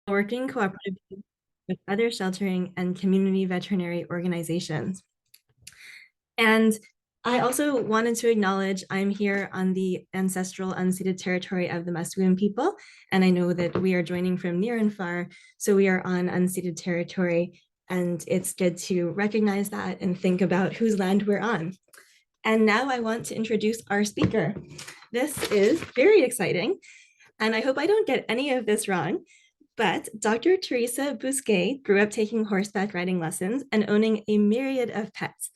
working cooperatively with other sheltering and community veterinary organizations. And I also wanted to acknowledge I'm here on the ancestral unceded territory of the Musqueam people, and I know that we are joining from near and far, so we are on unceded territory, and it's good to recognize that and think about whose land we're on. And now I want to introduce our speaker. This is very exciting, and I hope I don't get any of this wrong, but Dr. Teresa Bousquet grew up taking horseback riding lessons and owning a myriad of pets.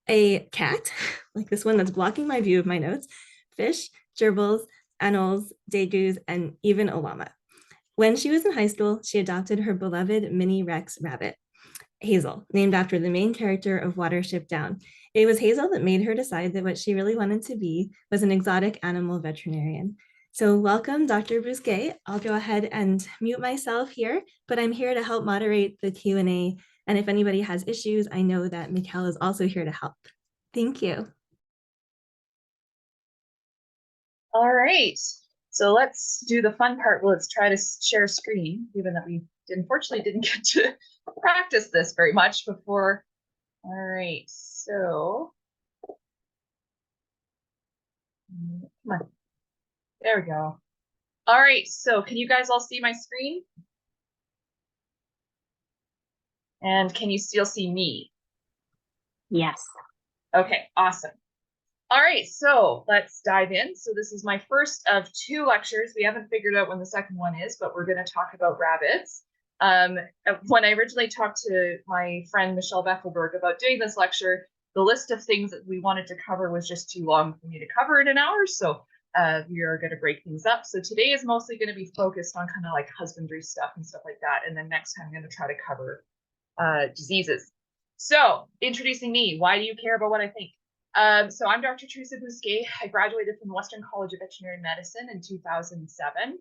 A cat, like this one that's blocking my view of my notes, fish, gerbils, anoles, degus, and even a llama. When she was in high school, she adopted her beloved mini Rex rabbit, Hazel, named after the main character of Watership Down. It was Hazel that made her decide that what she really wanted to be was an exotic animal veterinarian. So welcome, Dr. Bousquet. I'll go ahead and mute myself here, but I'm here to help moderate the Q&A. And if anybody has issues, I know that Mikkel is also here to help. Thank you. All right, so let's do the fun part. Let's try to share screen, given that we unfortunately didn't get to practice this very much before. All right, so come on. There we go. All right, so can you guys all see my screen? And can you still see me? Yes. Okay, awesome. All right, so let's dive in. So this is my first of 2 lectures. We haven't figured out when the second one is, but we're going to talk about rabbits. When I originally talked to my friend Michelle Beckelberg about doing this lecture, the list of things that we wanted to cover was just too long for me to cover in an hour. So we are going to break things up. So today is mostly going to be focused on kind of like husbandry stuff and stuff like that. And then next time I'm going to try to cover diseases. So introducing me, why do you care about what I think? So I'm Dr. Teresa Bousquet. I graduated from Western College of Veterinary Medicine in 2007.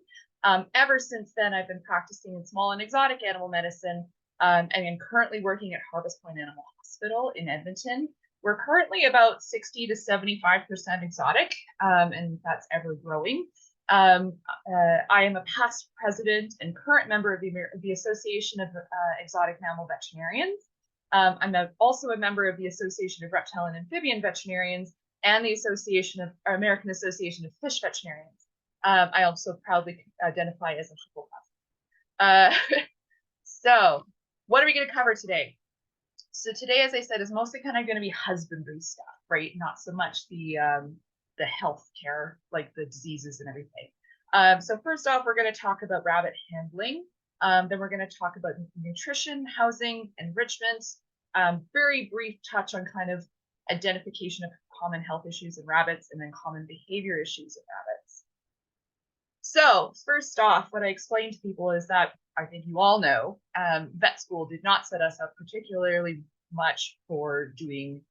Ever since then, I've been practicing in small and exotic animal medicine, and I'm currently working at Harvest Point Animal Hospital in Edmonton. We're currently about 60 to 75% exotic, and that's ever growing. I am a past president and current member of the Association of Exotic Mammal Veterinarians. I'm also a member of the Association of Reptile and Amphibian Veterinarians and the American Association of Fish Veterinarians. I also proudly identify as a Hufflepuff. So what are we going to cover today? So today, as I said, is mostly kind of going to be husbandry stuff, right? Not so much the health care, like the diseases and everything. So first off, we're going to talk about rabbit handling. Then we're going to talk about nutrition, housing, enrichment, very brief touch on kind of identification of common health issues in rabbits, and then common behavior issues in rabbits. So first off, what I explain to people is that I think you all know, vet school did not set us up particularly much for doing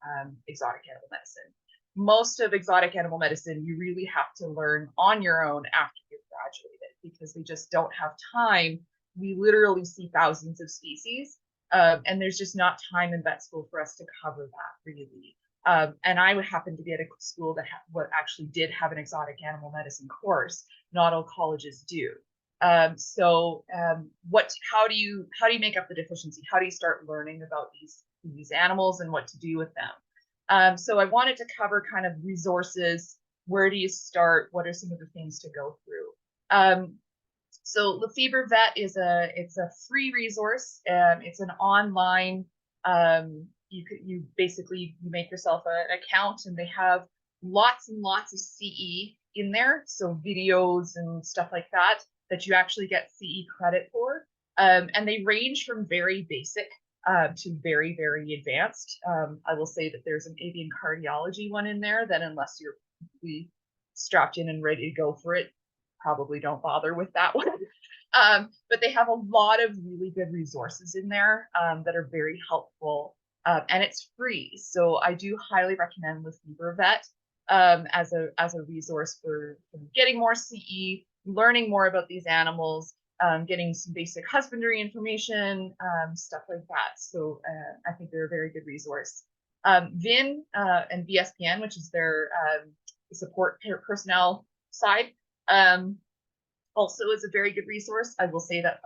exotic animal medicine. Most of exotic animal medicine, you really have to learn on your own after you've graduated, because they just don't have time. We literally see thousands of species, and there's just not time in vet school for us to cover that really. And I would happen to be at a school that actually did have an exotic animal medicine course. Not all colleges do. How do you make up the deficiency? How do you start learning about these animals and what to do with them? So I wanted to cover kind of resources. Where do you start? What are some of the things to go through? So Lefebvre Vet it's a free resource. It's an online. You basically make yourself an account, and they have lots and lots of CE in there. So videos and stuff like that you actually get CE credit for. And they range from very basic to very, very advanced. I will say that there's an avian cardiology one in there that, unless you're completely strapped in and ready to go for it, probably don't bother with that one. But they have a lot of really good resources in there that are very helpful, and it's free. So I do highly recommend Lefebvre Vet as a resource for getting more CE, learning more about these animals, getting some basic husbandry information, stuff like that. So I think they're a very good resource. VIN and VSPN, which is their support personnel side, also is a very good resource. I will say that,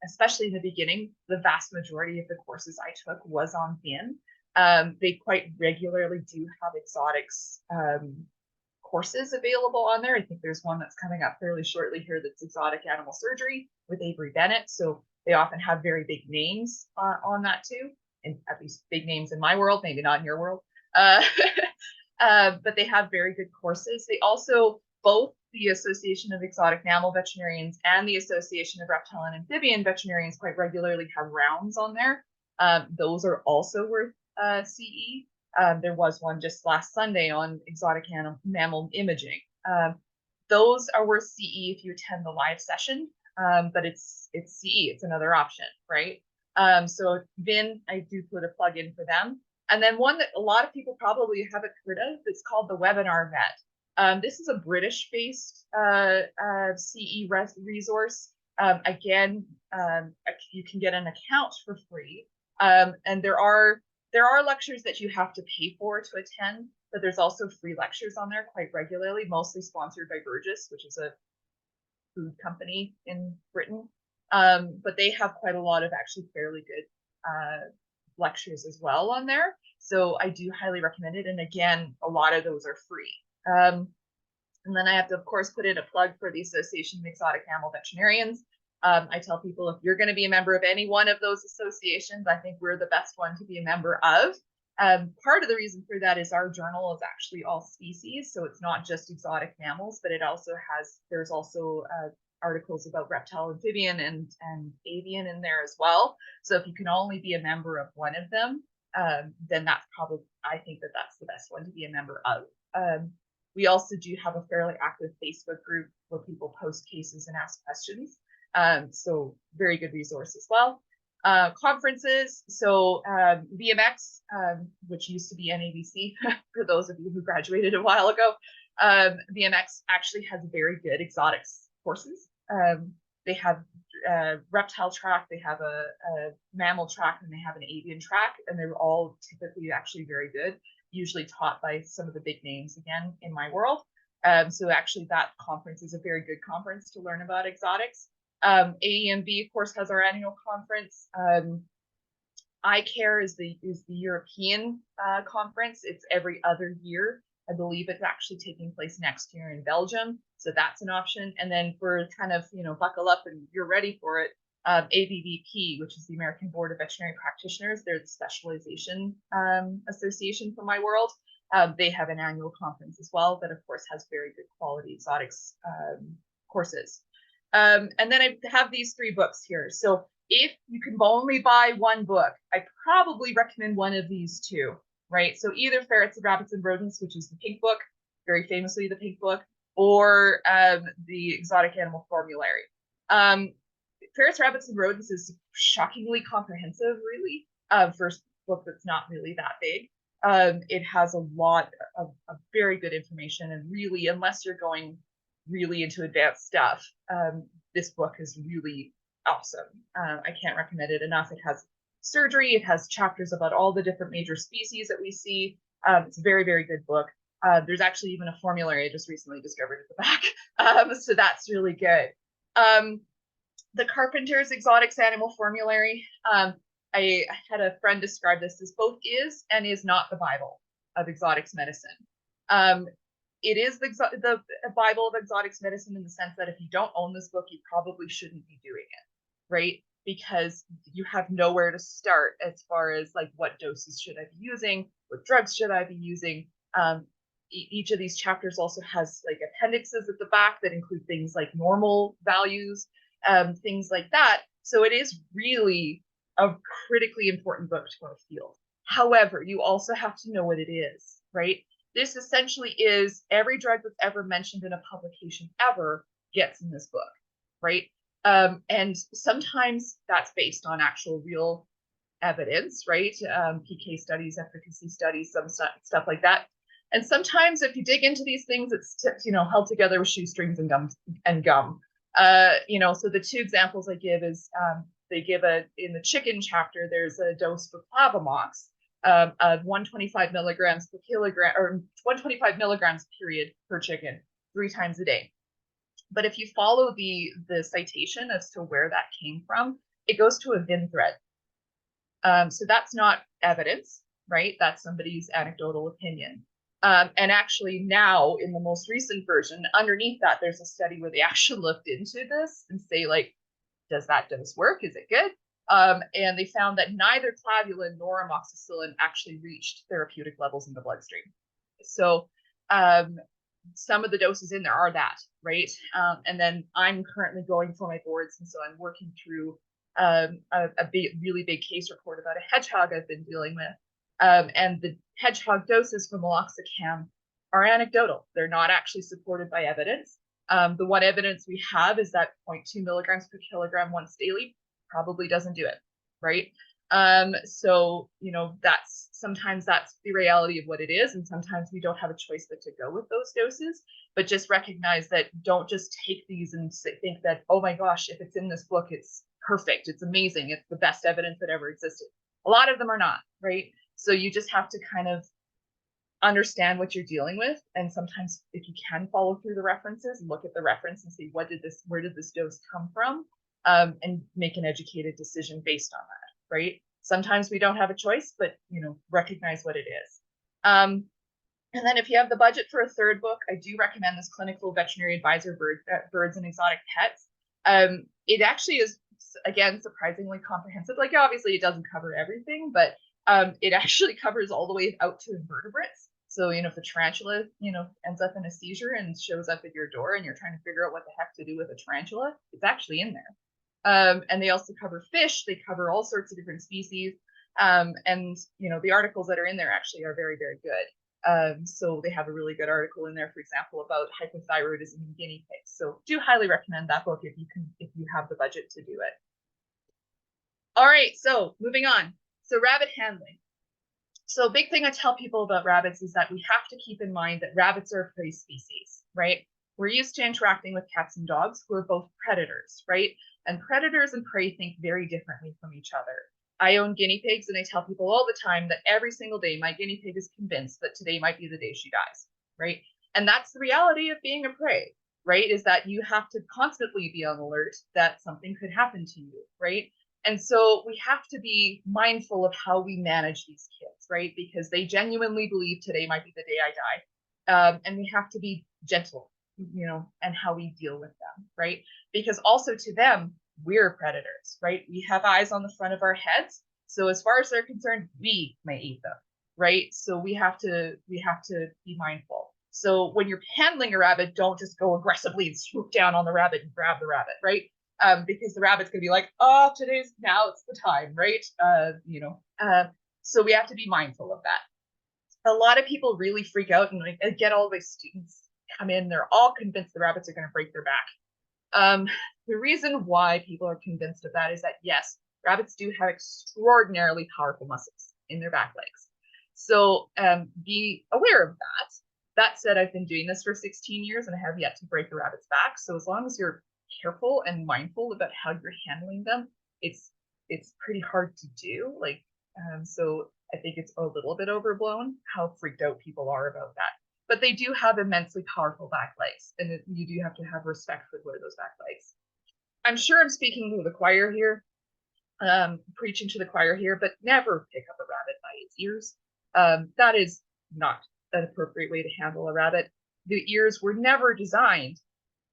especially in the beginning, the vast majority of the courses I took was on fin. They quite regularly do have exotics courses available on there. I think there's one that's coming up fairly shortly here that's exotic animal surgery with Avery Bennett. So they often have very big names on that too, and at least big names in my world, maybe not in your world. But they have very good courses. They also, both the Association of Exotic Mammal Veterinarians and the Association of Reptile and Amphibian Veterinarians quite regularly have rounds on there. Those are also worth CE. There was one just last Sunday on exotic mammal imaging. Those are worth CE if you attend the live session, but it's CE, it's another option, right? So VIN, I do put a plug in for them. And then one that a lot of people probably haven't heard of, it's called the Webinar Vet. This is a British-based CE resource. Again, you can get an account for free. And there are lectures that you have to pay for to attend, but there's also free lectures on there quite regularly, mostly sponsored by Burgess, which is a food company in Britain. But they have quite a lot of actually fairly good lectures as well on there. So I do highly recommend it. And again, a lot of those are free. And then I have to, of course, put in a plug for the Association of Exotic Mammal Veterinarians. I tell people, if you're going to be a member of any one of those associations, I think we're the best one to be a member of. Part of the reason for that is our journal is actually all species. So it's not just exotic mammals, but it also there's also articles about reptile, amphibian, and avian in there as well. So if you can only be a member of one of them, then that's probably, I think that's the best one to be a member of. We also do have a fairly active Facebook group where people post cases and ask questions. So very good resource as well. Conferences, so VMX, which used to be NAVC for those of you who graduated a while ago, VMX actually has very good exotics courses. They have a reptile track, they have a mammal track, and they have an avian track, and they're all typically actually very good, usually taught by some of the big names again in my world. So actually that conference is a very good conference to learn about exotics. AEMV, of course, has our annual conference. iCare is the European conference. It's every other year. I believe it's actually taking place next year in Belgium. So that's an option. And then for kind of, buckle up and you're ready for it, ABVP, which is the American Board of Veterinary Practitioners. They're the specialization association for my world. They have an annual conference as well that, of course, has very good quality exotics courses. And then I have these 3 books here. So if you can only buy one book, I probably recommend one of these 2, right? So either Ferrets and Rabbits and Rodents, which is the pink book, very famously the pink book, or the Exotic Animal Formulary. Ferrets, Rabbits, and Rodents is shockingly comprehensive, really. First book that's not really that big. It has a lot of very good information, and really, unless you're going really into advanced stuff, this book is really awesome. I can't recommend it enough. It has surgery, it has chapters about all the different major species that we see. It's a very, very good book. There's actually even a formulary I just recently discovered at the back. So that's really good. The Carpenter's Exotics Animal Formulary. I had a friend describe this as both is and is not the Bible of exotics medicine. It is the Bible of exotics medicine in the sense that if you don't own this book, you probably shouldn't be doing it, right? Because you have nowhere to start as far as like what doses should I be using, what drugs should I be using. Each of these chapters also has like appendixes at the back that include things like normal values, things like that. So it is really a critically important book to our field. However, you also have to know what it is, right? This essentially is every drug that's ever mentioned in a publication ever gets in this book, right? And sometimes that's based on actual real evidence, right? PK studies, efficacy studies, some stuff like that. And sometimes if you dig into these things, it's held together with shoestrings and gum. So the 2 examples I give is they give in the chicken chapter, there's a dose for Plavomox of 125 milligrams per kilogram, or 125 milligrams period per chicken 3 times a day. But if you follow the citation as to where that came from, it goes to a VIN thread. So that's not evidence, right? That's somebody's anecdotal opinion. And actually now in the most recent version, underneath that, there's a study where they actually looked into this and say, like, does that dose work? Is it good? And they found that neither clavulin nor amoxicillin actually reached therapeutic levels in the bloodstream. So some of the doses in there are that, right? And then I'm currently going for my boards, and so I'm working through a really big case report about a hedgehog I've been dealing with. And the hedgehog doses for meloxicam are anecdotal. They're not actually supported by evidence. The one evidence we have is that 0.2 milligrams per kilogram once daily probably doesn't do it, right? So, you know, sometimes that's the reality of what it is, and sometimes we don't have a choice but to go with those doses. But just recognize that, don't just take these and think that, oh my gosh, if it's in this book, it's perfect, it's amazing, it's the best evidence that ever existed. A lot of them are not, right? So you just have to kind of understand what you're dealing with, and sometimes if you can follow through the references, look at the reference and see where did this dose come from, and make an educated decision based on that, right? Sometimes we don't have a choice, but you know, recognize what it is. And then if you have the budget for a third book, I do recommend this Clinical Veterinary Advisor, Birds and Exotic Pets. It actually is, again, surprisingly comprehensive. Like, obviously it doesn't cover everything, but it actually covers all the way out to invertebrates. So, you know, if the tarantula, you know, ends up in a seizure and shows up at your door and you're trying to figure out what the heck to do with a tarantula, it's actually in there. And they also cover fish. They cover all sorts of different species. And, you know, the articles that are in there actually are very, very good. So they have a really good article in there, for example, about hypothyroidism in guinea pigs. So do highly recommend that book if you have the budget to do it. All right, so moving on. So rabbit handling. So a big thing I tell people about rabbits is that we have to keep in mind that rabbits are a prey species, right? We're used to interacting with cats and dogs who are both predators, right? And predators and prey think very differently from each other. I own guinea pigs, and I tell people all the time that every single day my guinea pig is convinced that today might be the day she dies, right? And that's the reality of being a prey, right? Is that you have to constantly be on alert that something could happen to you, right? And so we have to be mindful of how we manage these kids, right? Because they genuinely believe today might be the day I die. And we have to be gentle, you know, and how we deal with them, right? Because also to them, we're predators, right? We have eyes on the front of our heads. So as far as they're concerned, we may eat them, right? So we have to be mindful. So when you're handling a rabbit, don't just go aggressively and swoop down on the rabbit and grab the rabbit, right? Because the rabbit's gonna be like, oh, now it's the time, right? So we have to be mindful of that. A lot of people really freak out, and I get all my students come in, they're all convinced the rabbits are gonna break their back. The reason why people are convinced of that is that, yes, rabbits do have extraordinarily powerful muscles in their back legs. So be aware of that. That said, I've been doing this for 16 years and I have yet to break a rabbit's back. So as long as you're careful and mindful about how you're handling them, it's pretty hard to do. Like, so I think it's a little bit overblown how freaked out people are about that. But they do have immensely powerful back legs, and you do have to have respect for those back legs. I'm sure I'm speaking to the choir here, preaching to the choir here, but never pick up a rabbit by its ears. That is not an appropriate way to handle a rabbit. The ears were never designed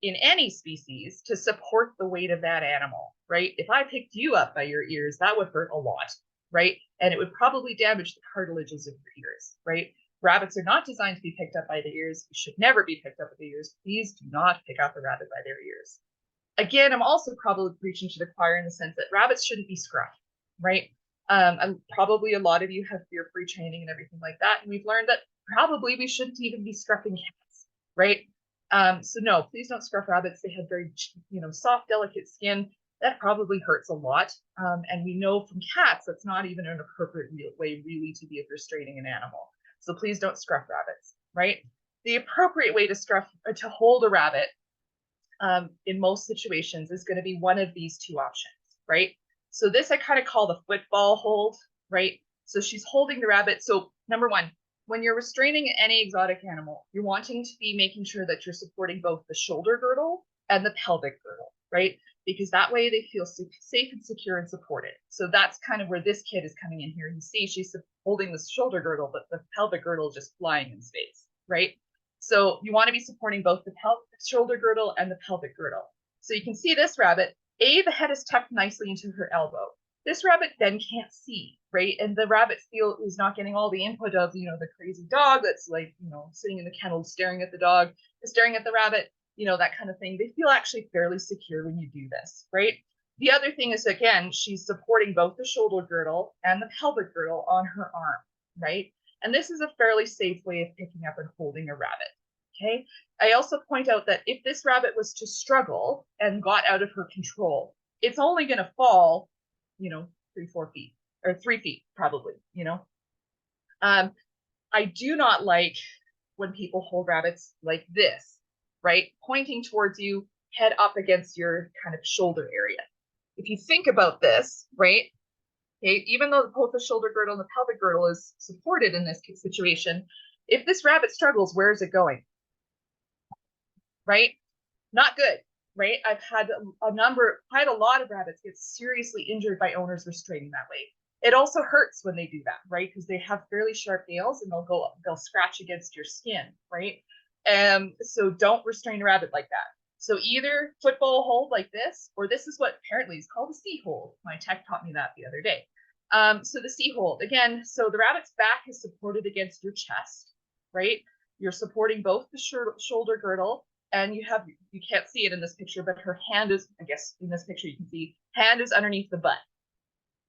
in any species to support the weight of that animal, right? If I picked you up by your ears, that would hurt a lot, right? And it would probably damage the cartilages of your ears, right? Rabbits are not designed to be picked up by the ears. You should never be picked up by the ears. Please do not pick up a rabbit by their ears. Again, I'm also probably preaching to the choir in the sense that rabbits shouldn't be scruffed, right? And probably a lot of you have fear-free training and everything like that, and we've learned that probably we shouldn't even be scruffing cats, right? So no, please don't scruff rabbits. They have very, soft, delicate skin. That probably hurts a lot. And we know from cats, that's not even an appropriate way really to be restraining an animal. So please don't scruff rabbits, right? The appropriate way to hold a rabbit in most situations is going to be one of these two options, right? So this I kind of call the football hold, right? So she's holding the rabbit. So number one, when you're restraining any exotic animal, you're wanting to be making sure that you're supporting both the shoulder girdle and the pelvic girdle, right? Because that way they feel safe and secure and supported. So that's kind of where this kid is coming in here. You see she's holding the shoulder girdle, but the pelvic girdle is just flying in space, right? So you want to be supporting both the shoulder girdle and the pelvic girdle. So you can see this rabbit, the head is tucked nicely into her elbow. This rabbit then can't see, right? And the rabbit is not getting all the input of, the crazy dog that's like, sitting in the kennel, staring at the dog, staring at the rabbit, that kind of thing. They feel actually fairly secure when you do this, right? The other thing is, again, she's supporting both the shoulder girdle and the pelvic girdle on her arm, right? And this is a fairly safe way of picking up and holding a rabbit, okay? I also point out that if this rabbit was to struggle and got out of her control, it's only going to fall, 3-4 feet, or 3 feet probably, I do not like when people hold rabbits like this, right? Pointing towards you, head up against your kind of shoulder area. If you think about this, right? Okay, even though both the shoulder girdle and the pelvic girdle is supported in this situation, if this rabbit struggles, where is it going? Right? Not good, right? I've had quite a lot of rabbits get seriously injured by owners restraining that way. It also hurts when they do that, right? Because they have fairly sharp nails and they'll scratch against your skin, right? So don't restrain a rabbit like that. So either football hold like this, or this is what apparently is called a C hold. My tech taught me that the other day. So the C hold, again, so the rabbit's back is supported against your chest, right? You're supporting both the shoulder girdle, and you can't see it in this picture, but her hand is, I guess in this picture you can see, hand is underneath the butt,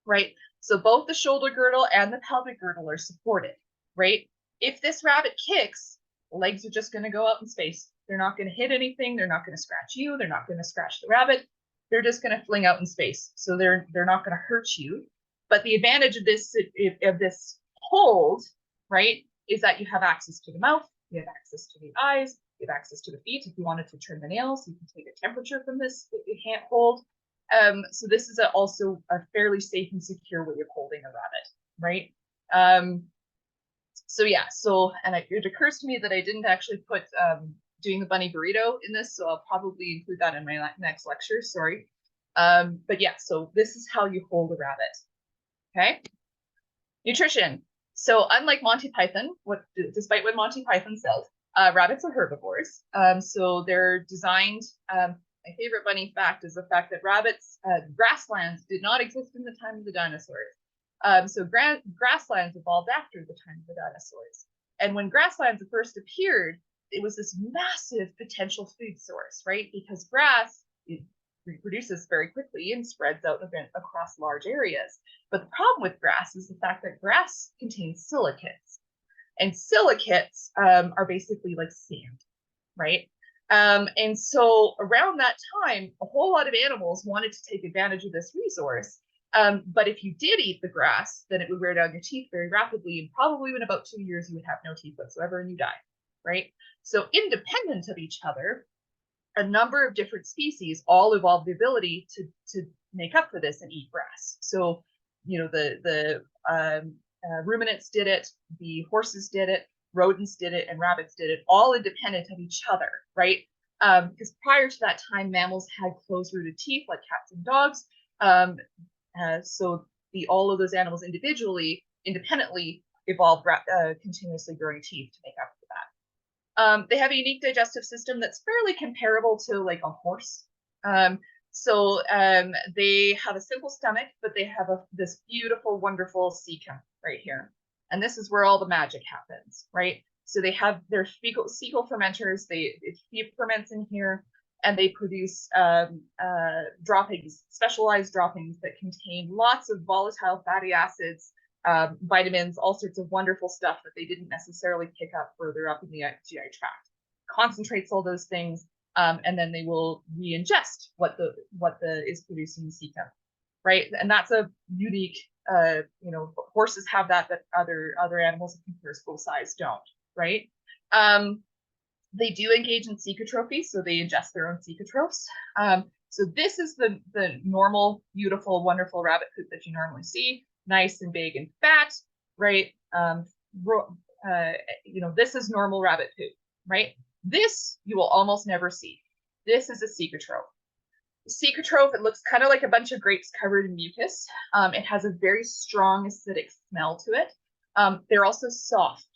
right? So both the shoulder girdle and the pelvic girdle are supported, right? If this rabbit kicks, the legs are just going to go out in space. They're not going to hit anything. They're not going to scratch you. They're not going to scratch the rabbit. They're just going to fling out in space. So they're not going to hurt you. But the advantage of this hold, right, is that you have access to the mouth, you have access to the eyes, you have access to the feet. If you wanted to trim the nails, you can take a temperature from this hand hold. So this is also a fairly safe and secure way of holding a rabbit, right? So yeah, and it occurs to me that I didn't actually put doing the bunny burrito in this, so I'll probably include that in my next lecture, sorry. But yeah, so this is how you hold a rabbit, okay? Nutrition. So unlike Monty Python, despite what Monty Python says, rabbits are herbivores. So they're designed, my favorite bunny fact is the fact that rabbits, grasslands did not exist in the time of the dinosaurs. So grasslands evolved after the time of the dinosaurs. And when grasslands first appeared, it was this massive potential food source, right? Because grass, it reproduces very quickly and spreads out across large areas. But the problem with grass is the fact that grass contains silicates. And silicates are basically like sand, right? And so around that time, a whole lot of animals wanted to take advantage of this resource. But if you did eat the grass, then it would wear down your teeth very rapidly. And probably in about 2 years, you would have no teeth whatsoever and you die, right? So independent of each other, a number of different species all evolved the ability to make up for this and eat grass. So, the ruminants did it, the horses did it, rodents did it, and rabbits did it, all independent of each other, right? Because prior to that time, mammals had close-rooted teeth like cats and dogs. So all of those animals independently evolved continuously growing teeth to make up for that. They have a unique digestive system that's fairly comparable to like a horse. So they have a simple stomach, but they have this beautiful, wonderful cecum right here. And this is where all the magic happens, right? So they have their cecal fermenters, it ferments in here, and they produce droppings, specialized droppings that contain lots of volatile fatty acids, vitamins, all sorts of wonderful stuff that they didn't necessarily pick up further up in the GI tract. Concentrates all those things, and then they will re-ingest what is producing the cecum, right? And that's a unique, horses have that other animals of comparable size don't, right? They do engage in cecotrophy, so they ingest their own cecotrophs. So this is the normal, beautiful, wonderful rabbit poop that you normally see, nice and big and fat, right? This is normal rabbit poop, right? This you will almost never see. This is a cecotroph. Cecotroph, it looks kind of like a bunch of grapes covered in mucus. It has a very strong acidic smell to it. They're also soft.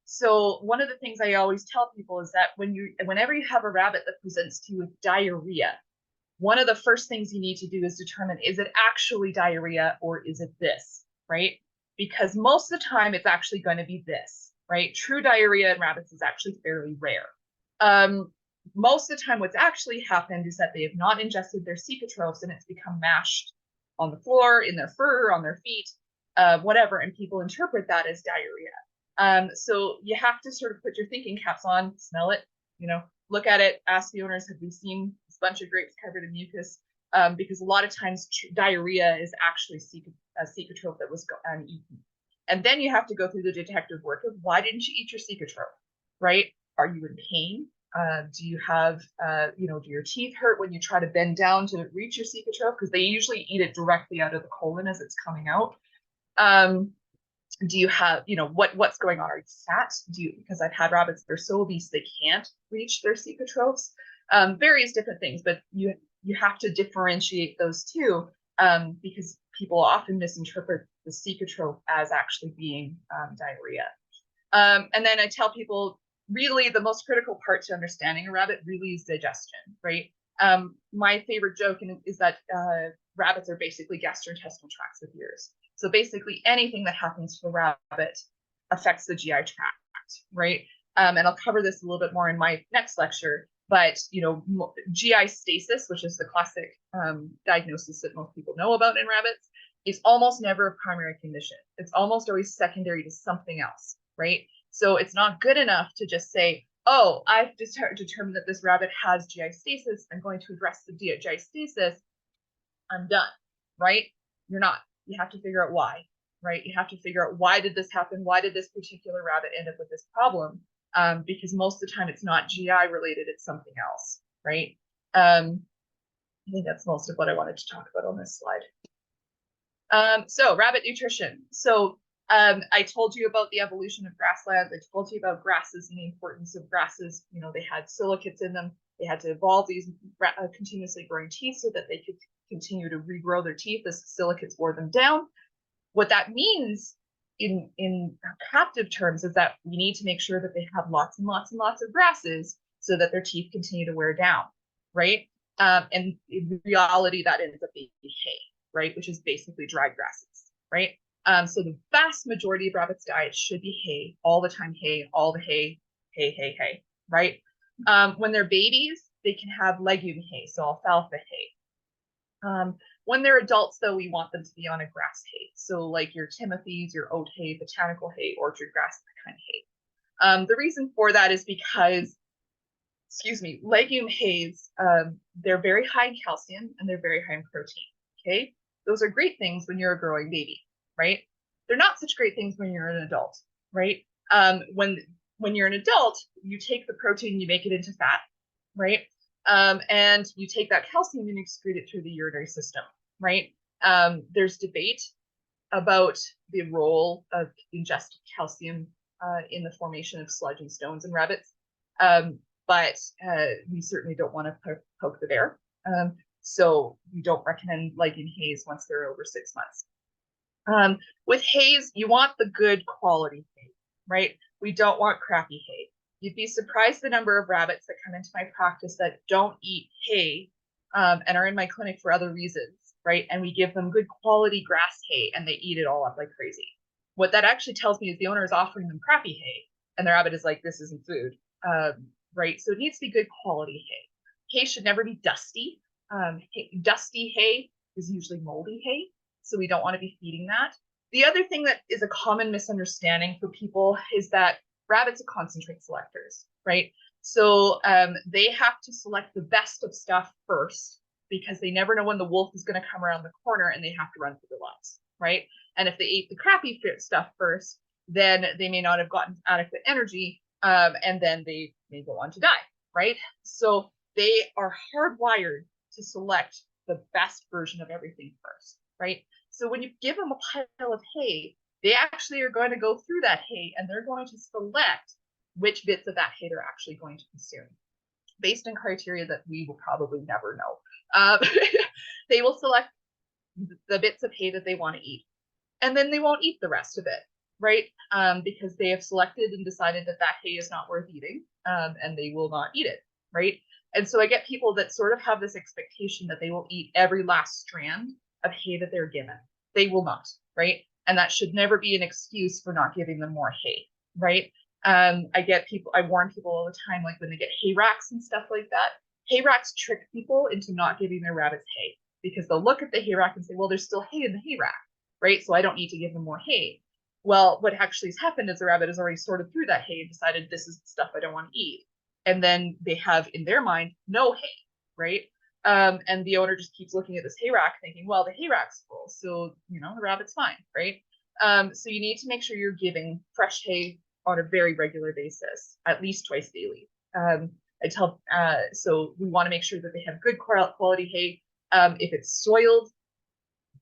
So one of the things I always tell people is that whenever you have a rabbit that presents to you with diarrhea, one of the first things you need to do is determine, is it actually diarrhea or is it this, right? Because most of the time it's actually going to be this, right? True diarrhea in rabbits is actually fairly rare. Most of the time what's actually happened is that they have not ingested their cecotrophs and it's become mashed on the floor, in their fur, on their feet, whatever, and people interpret that as diarrhea. So you have to sort of put your thinking caps on, smell it, look at it, ask the owners, have we seen this bunch of grapes covered in mucus? Because a lot of times diarrhea is actually a cecotroph that was eaten. And then you have to go through the detective work of, why didn't you eat your cecotroph, right? Are you in pain? Do you have, do your teeth hurt when you try to bend down to reach your cecotroph? Because they usually eat it directly out of the colon as it's coming out. Do you have, what's going on? Are you fat? Because I've had rabbits that are so obese they can't reach their cecotrophs. Various different things, but you have to differentiate those two, because people often misinterpret the cecotroph as actually being diarrhea. And then I tell people, really the most critical part to understanding a rabbit really is digestion, right? My favorite joke is that rabbits are basically gastrointestinal tracts with ears. So basically anything that happens to the rabbit affects the GI tract, right? And I'll cover this a little bit more in my next lecture, but GI stasis, which is the classic diagnosis that most people know about in rabbits, is almost never a primary condition. It's almost always secondary to something else, right? So it's not good enough to just say, oh, I've determined that this rabbit has GI stasis. I'm going to address the GI stasis. I'm done, right? You're not. You have to figure out why, right? You have to figure out, why did this happen? Why did this particular rabbit end up with this problem? Because most of the time it's not GI related, it's something else, right? I think that's most of what I wanted to talk about on this slide. So rabbit nutrition. So I told you about the evolution of grasslands. I told you about grasses and the importance of grasses. They had silicates in them. They had to evolve these continuously growing teeth so that they could continue to regrow their teeth as the silicates wore them down. What that means in captive terms is that we need to make sure that they have lots and lots and lots of grasses so that their teeth continue to wear down, right? And in reality, that ends up being hay, right? Which is basically dry grasses, right? So the vast majority of rabbits' diet should be hay, all the time hay, all the hay, right? When they're babies, they can have legume hay, so alfalfa hay. When they're adults, though, we want them to be on a grass hay. So like your timothies, your oat hay, botanical hay, orchard grass, that kind of hay. The reason for that is because, legume hays, they're very high in calcium and they're very high in protein, okay? Those are great things when you're a growing baby, right? They're not such great things when you're an adult, right? When you're an adult, you take the protein, you make it into fat, right? And you take that calcium and excrete it through the urinary system, right? There's debate about the role of ingested calcium in the formation of sludge and stones in rabbits, but we certainly don't want to poke the bear. So we don't recommend legume hays once they're over 6 months. With hays, you want the good quality hay, right? We don't want crappy hay. You'd be surprised the number of rabbits that come into my practice that don't eat hay and are in my clinic for other reasons, right? And we give them good quality grass hay and they eat it all up like crazy. What that actually tells me is the owner is offering them crappy hay and the rabbit is like, this isn't food, right? So it needs to be good quality hay. Hay should never be dusty. Dusty hay is usually moldy hay, so we don't want to be feeding that. The other thing that is a common misunderstanding for people is that rabbits are concentrate selectors, right? So they have to select the best of stuff first because they never know when the wolf is going to come around the corner and they have to run for their lives, right? And if they ate the crappy stuff first, then they may not have gotten adequate energy and then they may go on to die, right? So they are hardwired to select the best version of everything first, right? So when you give them a pile of hay, they actually are going to go through that hay and they're going to select which bits of that hay they're actually going to consume. based on criteria that we will probably never know. They will select the bits of hay that they want to eat, and then they won't eat the rest of it, right? Because they have selected and decided that that hay is not worth eating, and they will not eat it, right? And so I get people that sort of have this expectation that they will eat every last strand of hay that they're given. They will not, right? And that should never be an excuse for not giving them more hay, right? I warn people all the time, like when they get hay racks and stuff like that, hay racks trick people into not giving their rabbits hay, because they'll look at the hay rack and say, well, there's still hay in the hay rack, right? So I don't need to give them more hay. Well, what actually has happened is the rabbit has already sorted through that hay and decided this is the stuff I don't want to eat. And then they have in their mind no hay, right? And the owner just keeps looking at this hay rack thinking, well, the hay rack's full, so, you know, the rabbit's fine, right? So you need to make sure you're giving fresh hay on a very regular basis, at least twice daily. So we want to make sure that they have good quality hay. If it's soiled,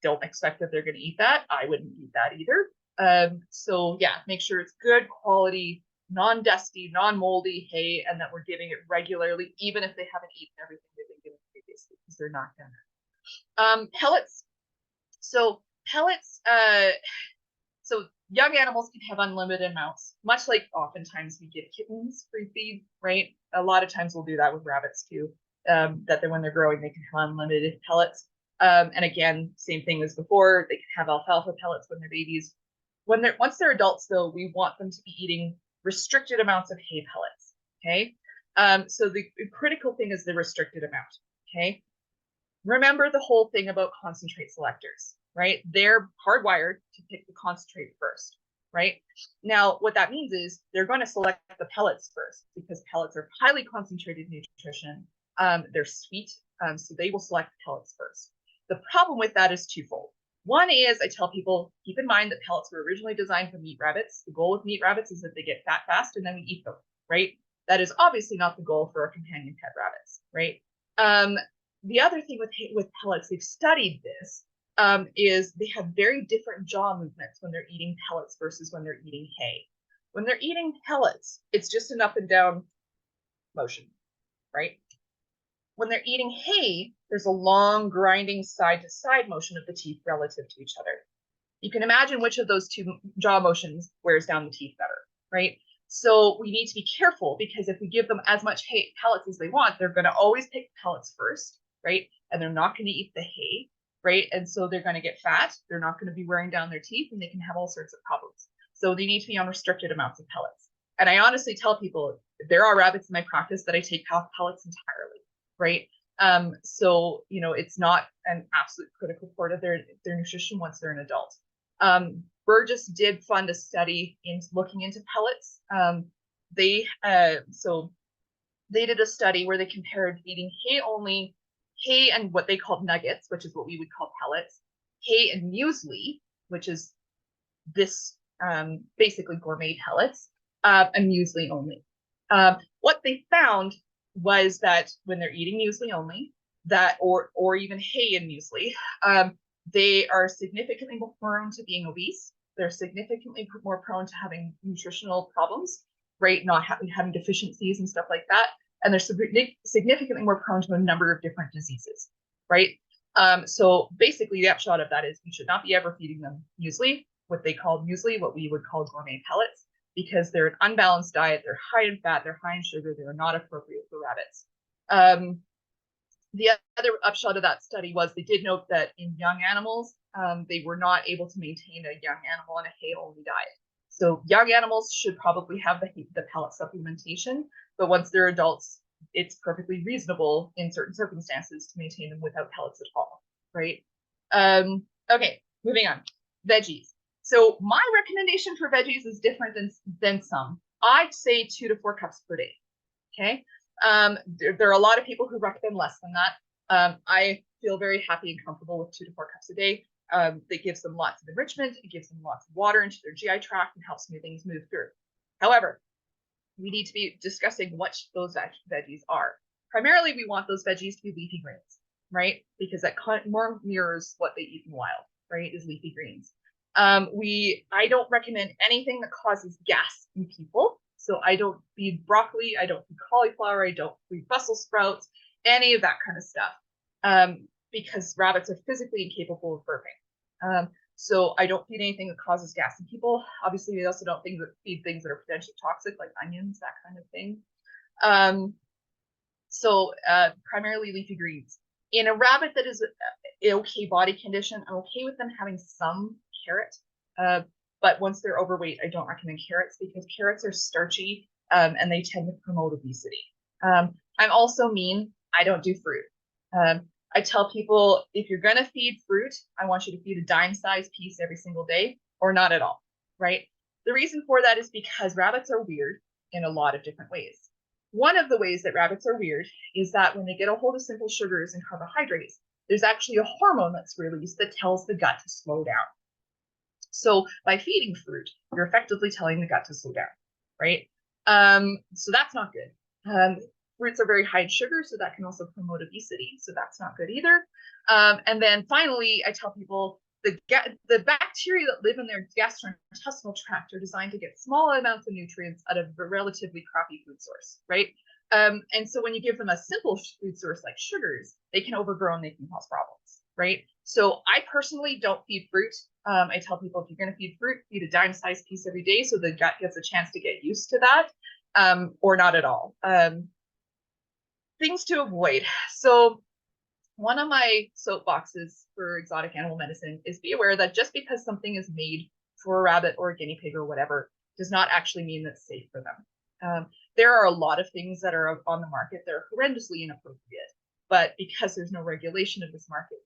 don't expect that they're going to eat that. I wouldn't eat that either. So yeah, make sure it's good quality, non-dusty, non-moldy hay, and that we're giving it regularly, even if they haven't eaten everything they've been given previously, because they're not gonna. Pellets. So pellets, so young animals can have unlimited amounts, much like oftentimes we give kittens free feed, right? A lot of times we'll do that with rabbits too, that when they're growing, they can have unlimited pellets. And again, same thing as before, they can have alfalfa pellets when they're babies. Once they're adults though, we want them to be eating restricted amounts of hay pellets, okay? So the critical thing is the restricted amount, okay? Remember the whole thing about concentrate selectors, right? They're hardwired to pick the concentrate first, right? Now, what that means is they're going to select the pellets first, because pellets are highly concentrated nutrition. They're sweet, so they will select pellets first. The problem with that is twofold. One is, I tell people, keep in mind that pellets were originally designed for meat rabbits. The goal with meat rabbits is that they get fat fast and then we eat them, right? That is obviously not the goal for our companion pet rabbits, right? The other thing with pellets, they've studied this, is they have very different jaw movements when they're eating pellets versus when they're eating hay. When they're eating pellets, it's just an up and down motion, right? When they're eating hay, there's a long grinding side to side motion of the teeth relative to each other. You can imagine which of those two jaw motions wears down the teeth better, right? So we need to be careful, because if we give them as much hay pellets as they want, they're going to always pick pellets first, right? And they're not going to eat the hay, right? And so they're going to get fat. They're not going to be wearing down their teeth, and they can have all sorts of problems. So they need to be on restricted amounts of pellets. And I honestly tell people, there are rabbits in my practice that I take off pellets entirely, right? So, you know, it's not an absolute critical part of their nutrition once they're an adult. Burgess did fund a study in looking into pellets. They did a study where they compared eating hay and what they called nuggets, which is what we would call pellets, hay and muesli, which is this basically gourmet pellets, and muesli only. What they found was that when they're eating muesli only, or even hay and muesli, they are significantly more prone to being obese. They're significantly more prone to having nutritional problems, right? Not having deficiencies and stuff like that. And they're significantly more prone to a number of different diseases, right? So basically the upshot of that is you should not be ever feeding them muesli, what they call muesli, what we would call gourmet pellets, because they're an unbalanced diet. They're high in fat, they're high in sugar, they're not appropriate for rabbits. The other upshot of that study was they did note that in young animals, they were not able to maintain a young animal on a hay-only diet. So young animals should probably have the pellet supplementation, but once they're adults, it's perfectly reasonable in certain circumstances to maintain them without pellets at all, right? Okay, moving on. Veggies. So my recommendation for veggies is different than some. I'd say 2 to 4 cups per day, okay? There are a lot of people who recommend less than that. I feel very happy and comfortable with 2 to 4 cups a day. That gives them lots of enrichment. It gives them lots of water into their GI tract and helps things move through. However, we need to be discussing what those veggies are. Primarily, we want those veggies to be leafy greens, right? Because that more mirrors what they eat in the wild, right? Is leafy greens. I don't recommend anything that causes gas in people. So I don't feed broccoli, I don't feed cauliflower, I don't feed Brussels sprouts, any of that kind of stuff, because rabbits are physically incapable of burping. So I don't feed anything that causes gas in people. Obviously, I also don't feed things that are potentially toxic, like onions, that kind of thing. So primarily leafy greens. In a rabbit that is okay body condition, I'm okay with them having some carrot. But once they're overweight, I don't recommend carrots because carrots are starchy and they tend to promote obesity. I'm also mean. I don't do fruit. I tell people, if you're going to feed fruit, I want you to feed a dime-sized piece every single day or not at all, right? The reason for that is because rabbits are weird in a lot of different ways. One of the ways that rabbits are weird is that when they get a hold of simple sugars and carbohydrates, there's actually a hormone that's released that tells the gut to slow down. So by feeding fruit, you're effectively telling the gut to slow down, right? So that's not good. Fruits are very high in sugar, so that can also promote obesity, so that's not good either. And then finally, I tell people the bacteria that live in their gastrointestinal tract are designed to get small amounts of nutrients out of a relatively crappy food source, right? And so when you give them a simple food source like sugars, they can overgrow and they can cause problems, right? So I personally don't feed fruit. I tell people if you're going to feed fruit, feed a dime-sized piece every day so the gut gets a chance to get used to that, or not at all. Things to avoid. So one of my soapboxes for exotic animal medicine is be aware that just because something is made for a rabbit or a guinea pig or whatever does not actually mean that it's safe for them. There are a lot of things that are on the market that are horrendously inappropriate, but because there's no regulation of this market,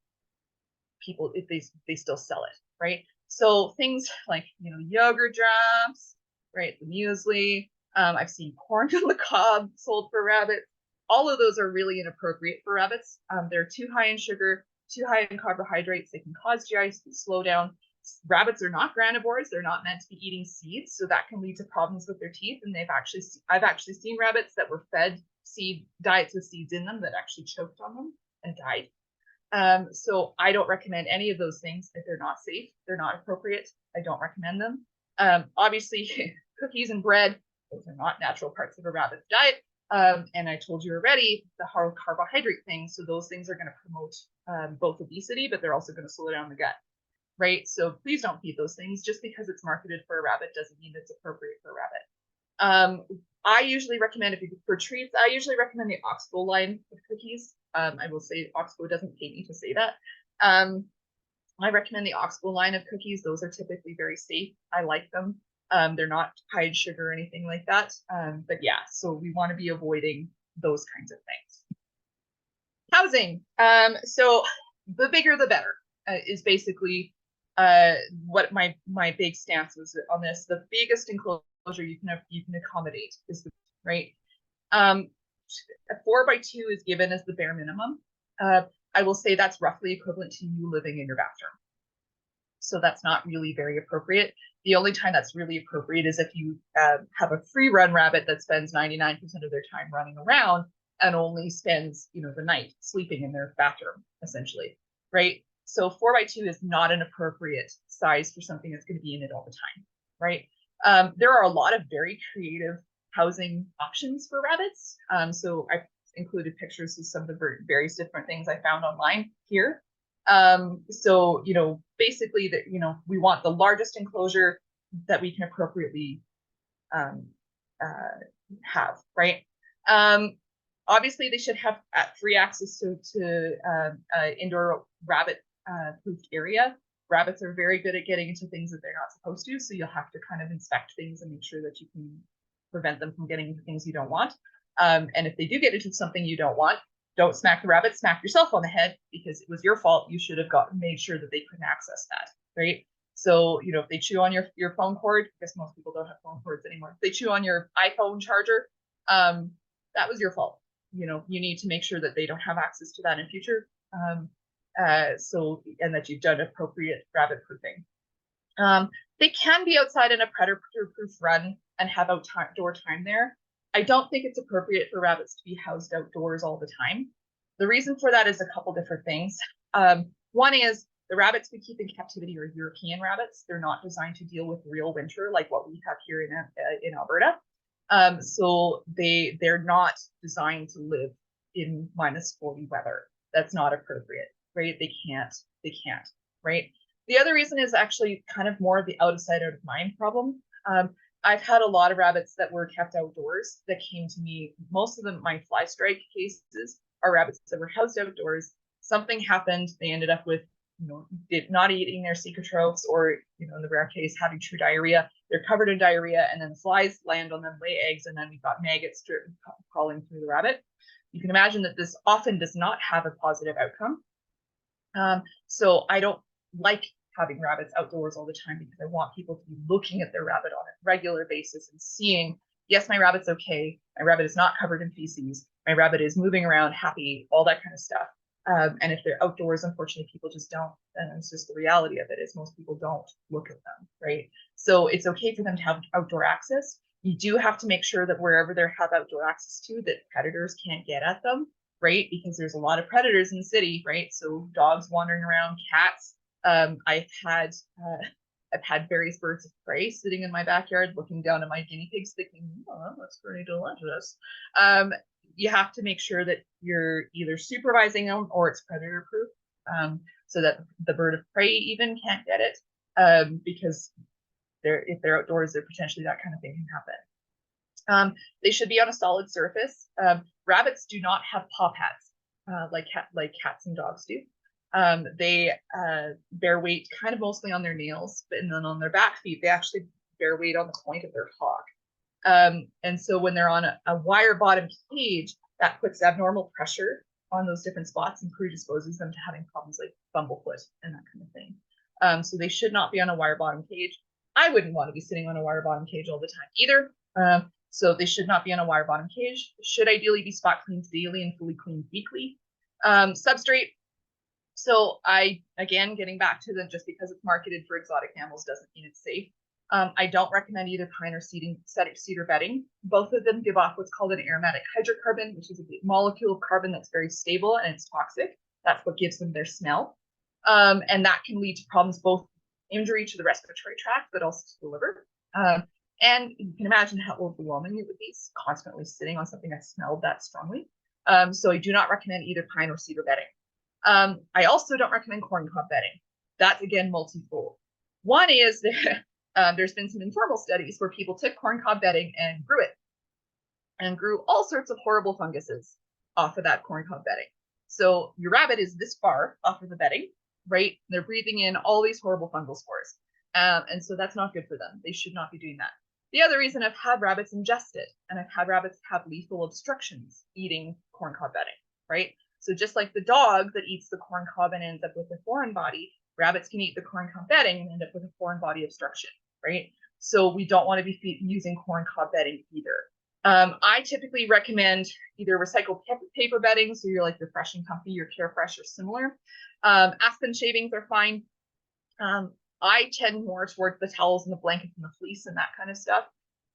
people, they still sell it, right? So things like, yogurt drops, right? The muesli. I've seen corn on the cob sold for rabbits. All of those are really inappropriate for rabbits. They're too high in sugar, too high in carbohydrates. They can cause GI slowdown. Rabbits are not granivores. They're not meant to be eating seeds, so that can lead to problems with their teeth. And I've actually seen rabbits that were fed diets with seeds in them that actually choked on them and died. So I don't recommend any of those things if they're not safe. They're not appropriate. I don't recommend them. Obviously, cookies and bread, those are not natural parts of a rabbit's diet. And I told you already, the hard carbohydrate things. So those things are going to promote both obesity, but they're also going to slow down the gut, right? So please don't feed those things. Just because it's marketed for a rabbit doesn't mean it's appropriate for a rabbit. I usually recommend, for treats, I usually recommend the oxbow line of cookies. I will say oxbow doesn't pay me to say that. I recommend the oxbow line of cookies. Those are typically very safe. I like them. They're not high in sugar or anything like that. But yeah, so we want to be avoiding those kinds of things. Housing. So the bigger the better is basically what my big stance was on this. The biggest enclosure you can accommodate is the right. A 4x2 is given as the bare minimum. I will say that's roughly equivalent to you living in your bathroom. So that's not really very appropriate. The only time that's really appropriate is if you have a free run rabbit that spends 99% of their time running around and only spends, the night sleeping in their bathroom, essentially, right? So 4x2 is not an appropriate size for something that's going to be in it all the time, right? There are a lot of very creative housing options for rabbits. So I've included pictures of some of the various different things I found online here. So, basically that, we want the largest enclosure that we can appropriately have, right? Obviously they should have free access to indoor rabbit proofed area. Rabbits are very good at getting into things that they're not supposed to, so you'll have to kind of inspect things and make sure that you can prevent them from getting into things you don't want. And if they do get into something you don't want, don't smack the rabbit, smack yourself on the head because it was your fault. You should have made sure that they couldn't access that, right? So, if they chew on your phone cord, I guess most people don't have phone cords anymore. If they chew on your iPhone charger, that was your fault. You need to make sure that they don't have access to that in future. And that you've done appropriate rabbit proofing. They can be outside in a predator-proof run and have outdoor time there. I don't think it's appropriate for rabbits to be housed outdoors all the time. The reason for that is a couple different things. One is the rabbits we keep in captivity are European rabbits. They're not designed to deal with real winter like what we have here in Alberta. So they're not designed to live in -40 weather. That's not appropriate, right? They can't, right? The other reason is actually kind of more of the out of sight, out of mind problem. I've had a lot of rabbits that were kept outdoors that came to me. Most of them, my fly strike cases, are rabbits that were housed outdoors. Something happened. They ended up with, not eating their cecotrophs, or, in the rare case, having true diarrhea. They're covered in diarrhea, and then flies land on them, lay eggs, and then we've got maggots crawling through the rabbit. You can imagine that this often does not have a positive outcome. So I don't like having rabbits outdoors all the time, because I want people to be looking at their rabbit on a regular basis and seeing, yes, my rabbit's okay. My rabbit is not covered in feces. My rabbit is moving around happy, all that kind of stuff. And if they're outdoors, unfortunately, people just don't. And it's just the reality of it is most people don't look at them, right? So it's okay for them to have outdoor access. You do have to make sure that wherever they have outdoor access to, that predators can't get at them, right? Because there's a lot of predators in the city, right? So dogs wandering around, cats. I've had various birds of prey sitting in my backyard, looking down at my guinea pigs, thinking, "Oh, that's pretty delicious." You have to make sure that you're either supervising them or it's predator proof, so that the bird of prey even can't get it, because if they're outdoors, there potentially that kind of thing can happen. They should be on a solid surface. Rabbits do not have paw pads like cats and dogs do. They bear weight kind of mostly on their nails, but then on their back feet, they actually bear weight on the point of their hock. And so when they're on a wire bottom cage, that puts abnormal pressure on those different spots and predisposes them to having problems like bumblefoot and that kind of thing. So they should not be on a wire bottom cage. I wouldn't want to be sitting on a wire bottom cage all the time either. So they should not be on a wire bottom cage. Should ideally be spot cleaned daily and fully cleaned weekly. Substrate. So again, getting back to just because it's marketed for exotic mammals doesn't mean it's safe. I don't recommend either pine or cedar bedding. Both of them give off what's called an aromatic hydrocarbon, which is a molecule of carbon that's very stable and it's toxic. That's what gives them their smell. And that can lead to problems, both injury to the respiratory tract, but also to the liver. And you can imagine how overwhelming it would be constantly sitting on something that smelled that strongly. So I do not recommend either pine or cedar bedding. I also don't recommend corncob bedding. That's, again, multifold. One is that there's been some informal studies where people took corncob bedding and grew it, and grew all sorts of horrible funguses off of that corncob bedding. So your rabbit is this far off of the bedding, right? They're breathing in all these horrible fungal spores. And so that's not good for them. They should not be doing that. The other reason, I've had rabbits ingest it, and I've had rabbits have lethal obstructions eating corncob bedding, right? So just like the dog that eats the corncob and ends up with a foreign body, rabbits can eat the corncob bedding and end up with a foreign body obstruction, right? So we don't want to be using corncob bedding either. I typically recommend either recycled paper bedding, so you're like your Fresh and Comfy, your Carefresh or similar. Aspen shavings are fine. I tend more towards the towels and the blankets and the fleece and that kind of stuff.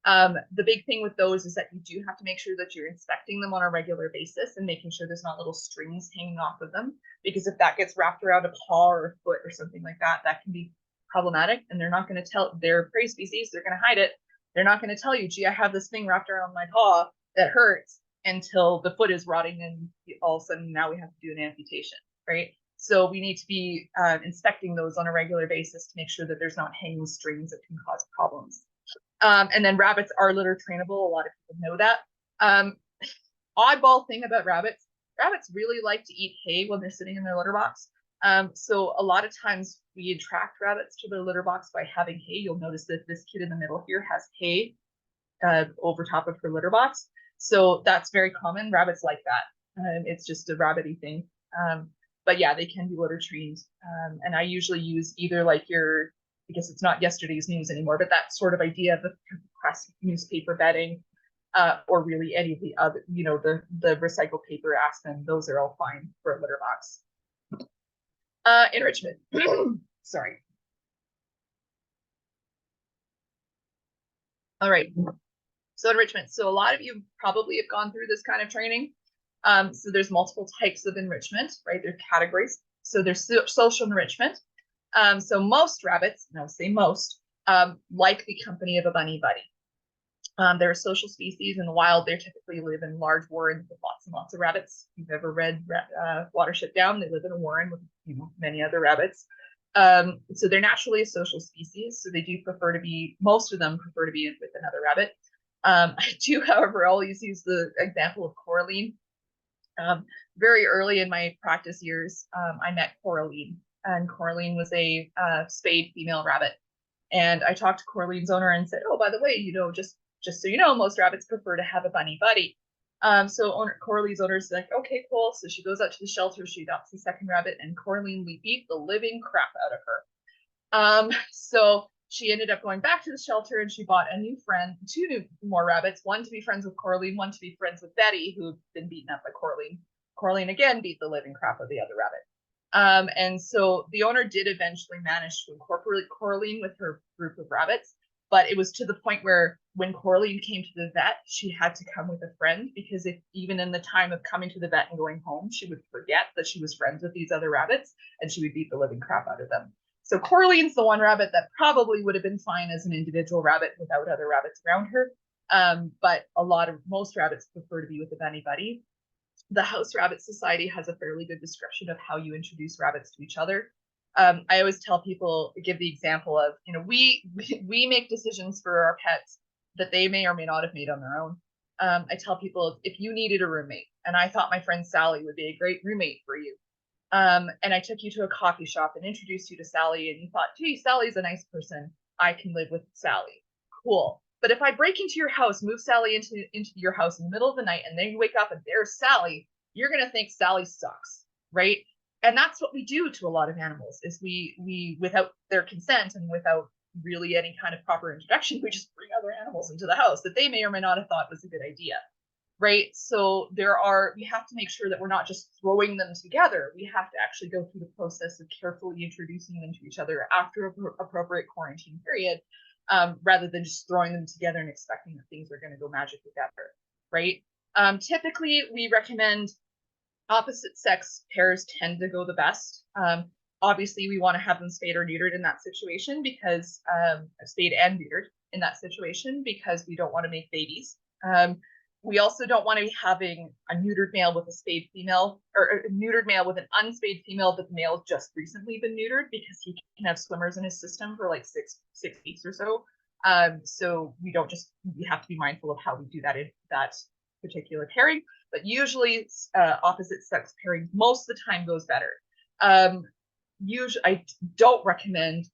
The big thing with those is that you do have to make sure that you're inspecting them on a regular basis and making sure there's not little strings hanging off of them, because if that gets wrapped around a paw or a foot or something like that, that can be problematic. And they're not going to tell, they're prey species, they're going to hide it. They're not going to tell you, gee, I have this thing wrapped around my paw that hurts, until the foot is rotting and all of a sudden now we have to do an amputation, right? So we need to be inspecting those on a regular basis to make sure that there's not hanging strings that can cause problems. And then rabbits are litter trainable. A lot of people know that. Oddball thing about rabbits really like to eat hay when they're sitting in their litter box. So a lot of times we attract rabbits to their litter box by having hay. You'll notice that this kid in the middle here has hay over top of her litter box. So that's very common. Rabbits like that. It's just a rabbity thing. But yeah, they can be litter trained. And I usually use either like because it's not yesterday's news anymore, but that sort of idea of the classic newspaper bedding, or really any of the other, the recycled paper, Aspen, those are all fine for a litter box. Enrichment. Sorry. All right. So enrichment. So a lot of you probably have gone through this kind of training. So there's multiple types of enrichment, right? There are categories. So there's social enrichment. So most rabbits, and I'll say most, like the company of a bunny buddy. They're a social species. In the wild, they typically live in large warrens with lots and lots of rabbits. If you've ever read Watership Down, they live in a warren with many other rabbits. So they're naturally a social species. So they do prefer to be, most of them prefer to be with another rabbit. I do, however, always use the example of Coraline. Very early in my practice years, I met Coraline, and Coraline was a spayed female rabbit. And I talked to Coraline's owner and said, "Oh, by the way, just so you know, most rabbits prefer to have a bunny buddy." So Coraline's owner is like, "Okay, cool." So she goes out to the shelter, she adopts the second rabbit, and Coraline beat the living crap out of her. So she ended up going back to the shelter and she bought a new friend, two more rabbits, one to be friends with Coraline, one to be friends with Betty, who had been beaten up by Coraline. Coraline again beat the living crap of the other rabbit. And so the owner did eventually manage to incorporate Coraline with her group of rabbits, but it was to the point where when Coraline came to the vet, she had to come with a friend, because if even in the time of coming to the vet and going home, she would forget that she was friends with these other rabbits and she would beat the living crap out of them. So Coraline's the one rabbit that probably would have been fine as an individual rabbit without other rabbits around her. But most rabbits prefer to be with a bunny buddy. The House Rabbit Society has a fairly good description of how you introduce rabbits to each other. I always tell people, give the example of, we make decisions for our pets that they may or may not have made on their own. I tell people, if you needed a roommate, and I thought my friend Sally would be a great roommate for you, and I took you to a coffee shop and introduced you to Sally, and you thought, gee, Sally's a nice person, I can live with Sally. Cool. But if I break into your house, move Sally into your house in the middle of the night, and then you wake up and there's Sally, you're going to think Sally sucks, right? And that's what we do to a lot of animals, is we without their consent and without really any kind of proper introduction, we just bring other animals into the house that they may or may not have thought was a good idea. Right. So we have to make sure that we're not just throwing them together. We have to actually go through the process of carefully introducing them to each other after an appropriate quarantine period, rather than just throwing them together and expecting that things are going to go magically better. Right. Typically, we recommend opposite sex pairs tend to go the best. Obviously, we want to have them spayed or neutered in that situation, because spayed and neutered in that situation, because we don't want to make babies. We also don't want to be having a neutered male with a spayed female, or a neutered male with an unspayed female, but the male's just recently been neutered, because he can have swimmers in his system for like six weeks or so. So we have to be mindful of how we do that in that particular pairing. But usually opposite sex pairing most of the time goes better. Usually I don't recommend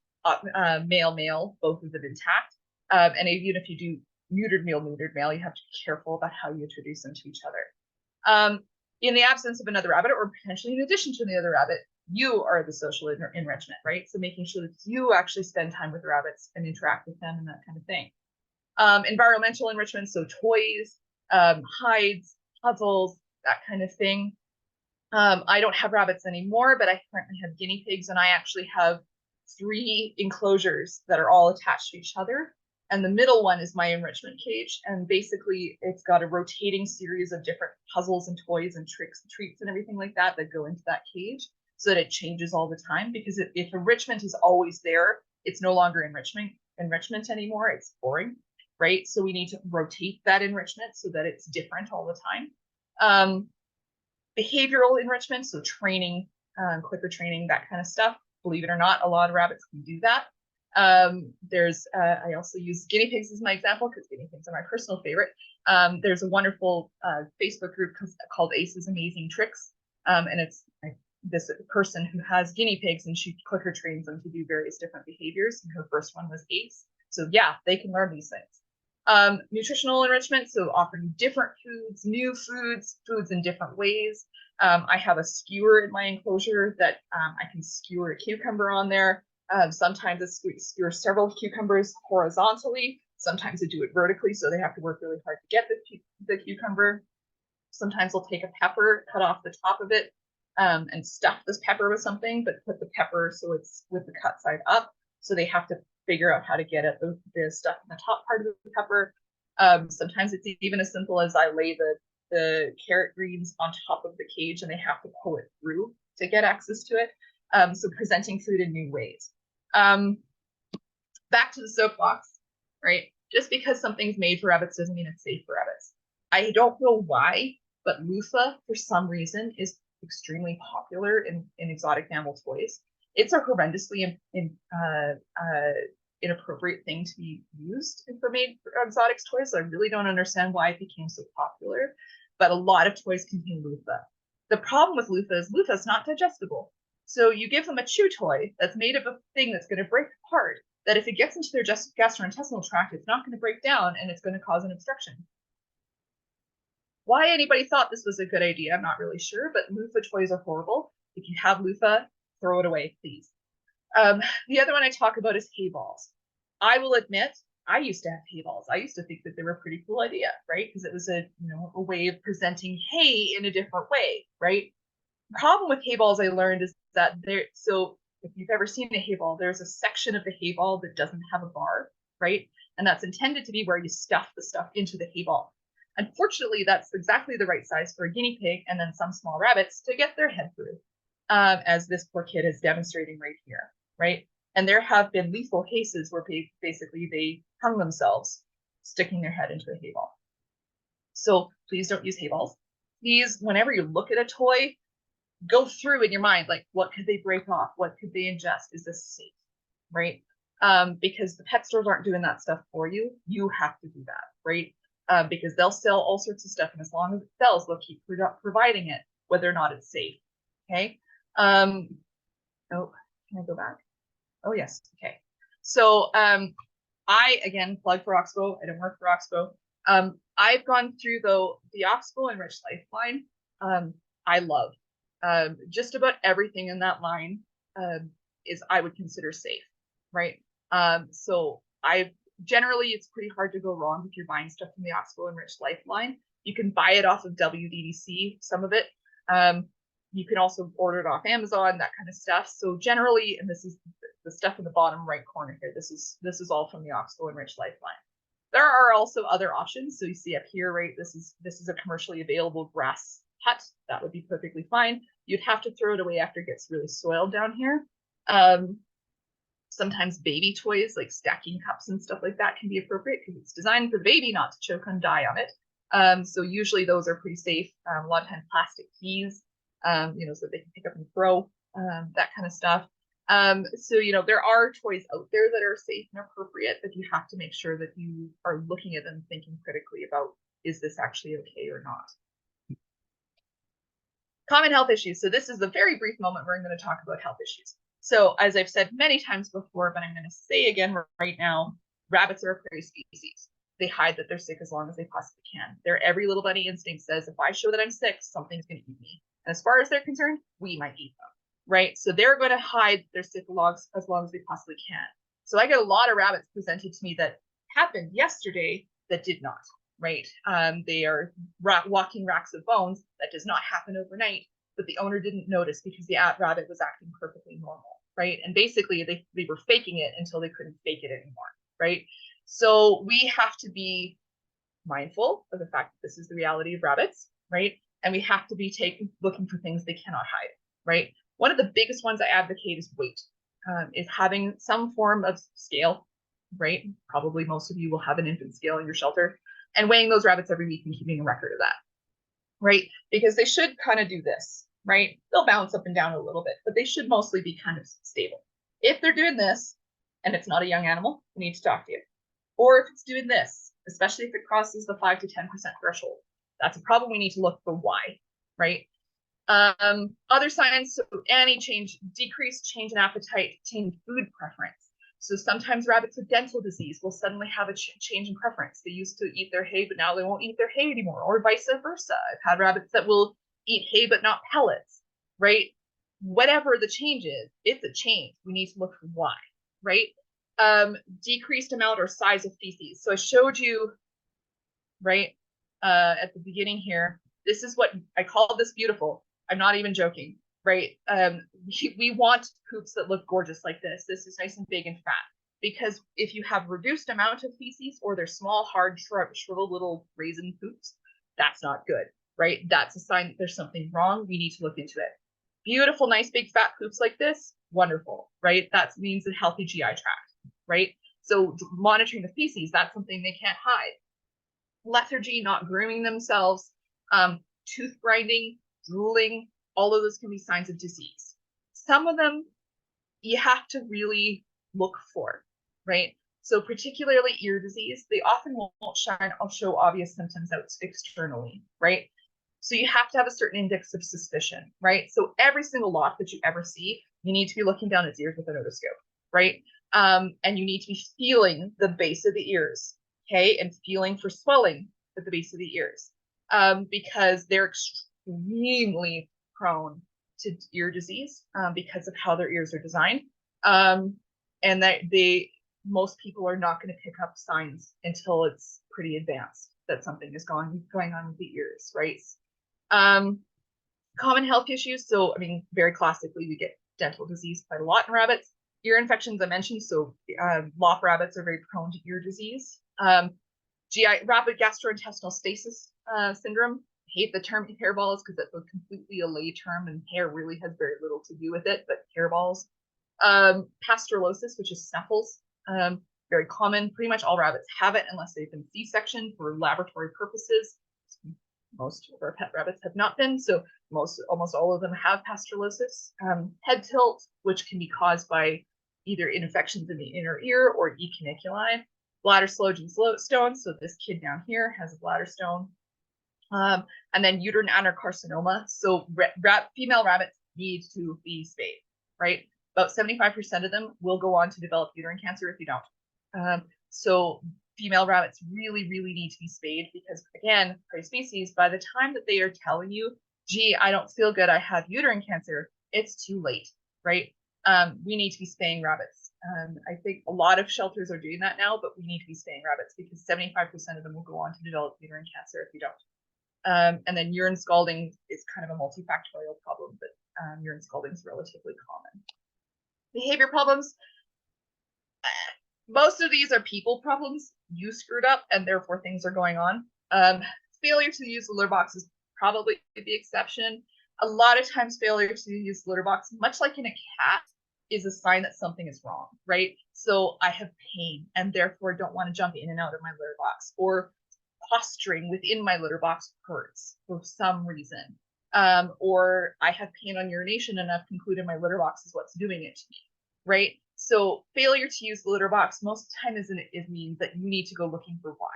male, both of them intact. And even if you do neutered male, you have to be careful about how you introduce them to each other. In the absence of another rabbit, or potentially in addition to the other rabbit, you are the social enrichment, right? So making sure that you actually spend time with the rabbits and interact with them and that kind of thing. Environmental enrichment, so toys, hides, puzzles, that kind of thing. I don't have rabbits anymore, but I currently have guinea pigs, and I actually have 3 enclosures that are all attached to each other. And the middle one is my enrichment cage. And basically it's got a rotating series of different puzzles and toys and tricks and treats and everything like that go into that cage, so that it changes all the time. Because if enrichment is always there, it's no longer enrichment anymore. It's boring, right? So we need to rotate that enrichment so that it's different all the time. Behavioral enrichment, so training, clicker training, that kind of stuff. Believe it or not, a lot of rabbits can do that. I also use guinea pigs as my example, because guinea pigs are my personal favorite. There's a wonderful Facebook group called Ace's Amazing Tricks, and it's this person who has guinea pigs, and she clicker trains them to do various different behaviors, and her first one was Ace. So yeah, they can learn these things. Nutritional enrichment, so offering different foods, new foods in different ways. I have a skewer in my enclosure that I can skewer a cucumber on there. Sometimes I skewer several cucumbers horizontally. Sometimes I do it vertically, so they have to work really hard to get the cucumber. Sometimes I'll take a pepper, cut off the top of it, and stuff this pepper with something, but put the pepper so it's with the cut side up. So they have to figure out how to get at the stuff in the top part of the pepper. Sometimes it's even as simple as I lay the carrot greens on top of the cage, and they have to pull it through to get access to it. So presenting food in new ways. Back to the soapbox, right? Just because something's made for rabbits doesn't mean it's safe for rabbits. I don't know why, but loofah, for some reason, is extremely popular in exotic mammal toys. It's a horrendously inappropriate thing to be used for made for exotics toys. So I really don't understand why it became so popular, but a lot of toys contain loofah. The problem with loofah is not digestible. So you give them a chew toy that's made of a thing that's going to break apart, that if it gets into their gastrointestinal tract, it's not going to break down and it's going to cause an obstruction. Why anybody thought this was a good idea, I'm not really sure, but loofah toys are horrible. If you have loofah, throw it away, please. The other one I talk about is hay balls. I will admit, I used to have hay balls. I used to think that they were a pretty cool idea, right? Because it was a way of presenting hay in a different way, right? The problem with hay balls I learned is that so if you've ever seen a hay ball, there's a section of the hay ball that doesn't have a bar, right? And that's intended to be where you stuff the stuff into the hay ball. Unfortunately, that's exactly the right size for a guinea pig and then some small rabbits to get their head through, as this poor kid is demonstrating right here, right? And there have been lethal cases where basically they hung themselves sticking their head into a hay ball. So please don't use hay balls. Please, whenever you look at a toy, go through in your mind, like, what could they break off? What could they ingest? Is this safe, right? Because the pet stores aren't doing that stuff for you. You have to do that, right? Because they'll sell all sorts of stuff, and as long as it sells, they'll keep providing it, whether or not it's safe, okay? Oh, can I go back? Oh, yes, okay. So I, again, plug for Oxbow. I don't work for Oxbow. I've gone through, though, the Oxbow Enriched Lifeline. I love. Just about everything in that line is I would consider safe, right? So generally it's pretty hard to go wrong if you're buying stuff from the Oxbow Enriched Lifeline. You can buy it off of WDDC, some of it. You can also order it off Amazon, that kind of stuff. So generally, and this is the stuff in the bottom right corner here, this is all from the Oxbow Enriched Lifeline. There are also other options. So you see up here, right? This is a commercially available grass hut. That would be perfectly fine. You'd have to throw it away after it gets really soiled down here. Sometimes baby toys like stacking cups and stuff like that can be appropriate because it's designed for the baby not to choke and die on it. So usually those are pretty safe. A lot of times plastic keys, so they can pick up and throw, that kind of stuff. So there are toys out there that are safe and appropriate, but you have to make sure that you are looking at them thinking critically about, is this actually okay or not? Common health issues. So this is a very brief moment where I'm going to talk about health issues. So as I've said many times before, but I'm going to say again right now, rabbits are a prey species. They hide that they're sick as long as they possibly can. Their every little bunny instinct says, if I show that I'm sick, something's going to eat me. And as far as they're concerned, we might eat them, right? So they're going to hide their sick logs as long as they possibly can. So I get a lot of rabbits presented to me that happened yesterday that did not. Right? They are walking racks of bones. That does not happen overnight, but the owner didn't notice because the rabbit was acting perfectly normal, right? And basically they were faking it until they couldn't fake it anymore, right? So we have to be mindful of the fact that this is the reality of rabbits, right? And we have to be looking for things they cannot hide, right? One of the biggest ones I advocate is weight, is having some form of scale, right? Probably most of you will have an infant scale in your shelter, and weighing those rabbits every week and keeping a record of that, right? Because they should kind of do this, right? They'll bounce up and down a little bit, but they should mostly be kind of stable. If they're doing this and it's not a young animal, we need to talk to you. Or if it's doing this, especially if it crosses the 5 to 10% threshold, that's a problem. We need to look for why, right? Other signs, so any change, decreased change in appetite, change in food preference. So sometimes rabbits with dental disease will suddenly have a change in preference. They used to eat their hay, but now they won't eat their hay anymore, or vice versa. I've had rabbits that will eat hay, but not pellets, right? Whatever the change is, it's a change. We need to look for why, right? Decreased amount or size of feces. So I showed you, right, at the beginning here, this is what I call this beautiful. I'm not even joking. Right? We want poops that look gorgeous like this. This is nice and big and fat. Because if you have reduced amount of feces or they're small, hard, shriveled little raisin poops, that's not good, right? That's a sign that there's something wrong. We need to look into it. Beautiful, nice, big, fat poops like this, wonderful, right? That means a healthy GI tract, right? So monitoring the feces, that's something they can't hide. Lethargy, not grooming themselves, tooth grinding, drooling, all of those can be signs of disease. Some of them you have to really look for, right? So particularly ear disease, they often won't show obvious symptoms out externally, right? So you have to have a certain index of suspicion, right? So every single lot that you ever see, you need to be looking down its ears with an otoscope, right? And you need to be feeling the base of the ears, okay? And feeling for swelling at the base of the ears, because they're extremely prone to ear disease because of how their ears are designed. And that most people are not going to pick up signs until it's pretty advanced that something is going on with the ears, right? Common health issues. So, I mean, very classically, we get dental disease quite a lot in rabbits. Ear infections I mentioned. So, lop rabbits are very prone to ear disease. Rapid gastrointestinal stasis syndrome. I hate the term hairballs because it's completely a lay term, and hair really has very little to do with it, but hairballs. Pasteurlosis, which is snuffles. Very common. Pretty much all rabbits have it unless they've been C-sectioned for laboratory purposes. Most of our pet rabbits have not been, so almost all of them have pasteurlosis. Head tilt, which can be caused by either infections in the inner ear or echinoculi. Bladder sludge and stone. So this kid down here has a bladder stone. And then uterine adenocarcinoma. So female rabbits need to be spayed, right? About 75% of them will go on to develop uterine cancer if you don't. So female rabbits really, really need to be spayed because, again, prey species, by the time that they are telling you, gee, I don't feel good, I have uterine cancer, it's too late, right? We need to be spaying rabbits. I think a lot of shelters are doing that now, but we need to be spaying rabbits because 75% of them will go on to develop uterine cancer if you don't. And then urine scalding is kind of a multifactorial problem, but urine scalding is relatively common. Behavior problems. Most of these are people problems. You screwed up and therefore things are going on. Failure to use the litter box is probably the exception. A lot of times failure to use the litter box, much like in a cat, is a sign that something is wrong, right? So I have pain and therefore don't want to jump in and out of my litter box, or posturing within my litter box hurts for some reason. Or I have pain on urination and I've concluded my litter box is what's doing it to me, right? So failure to use the litter box most of the time it means that you need to go looking for why,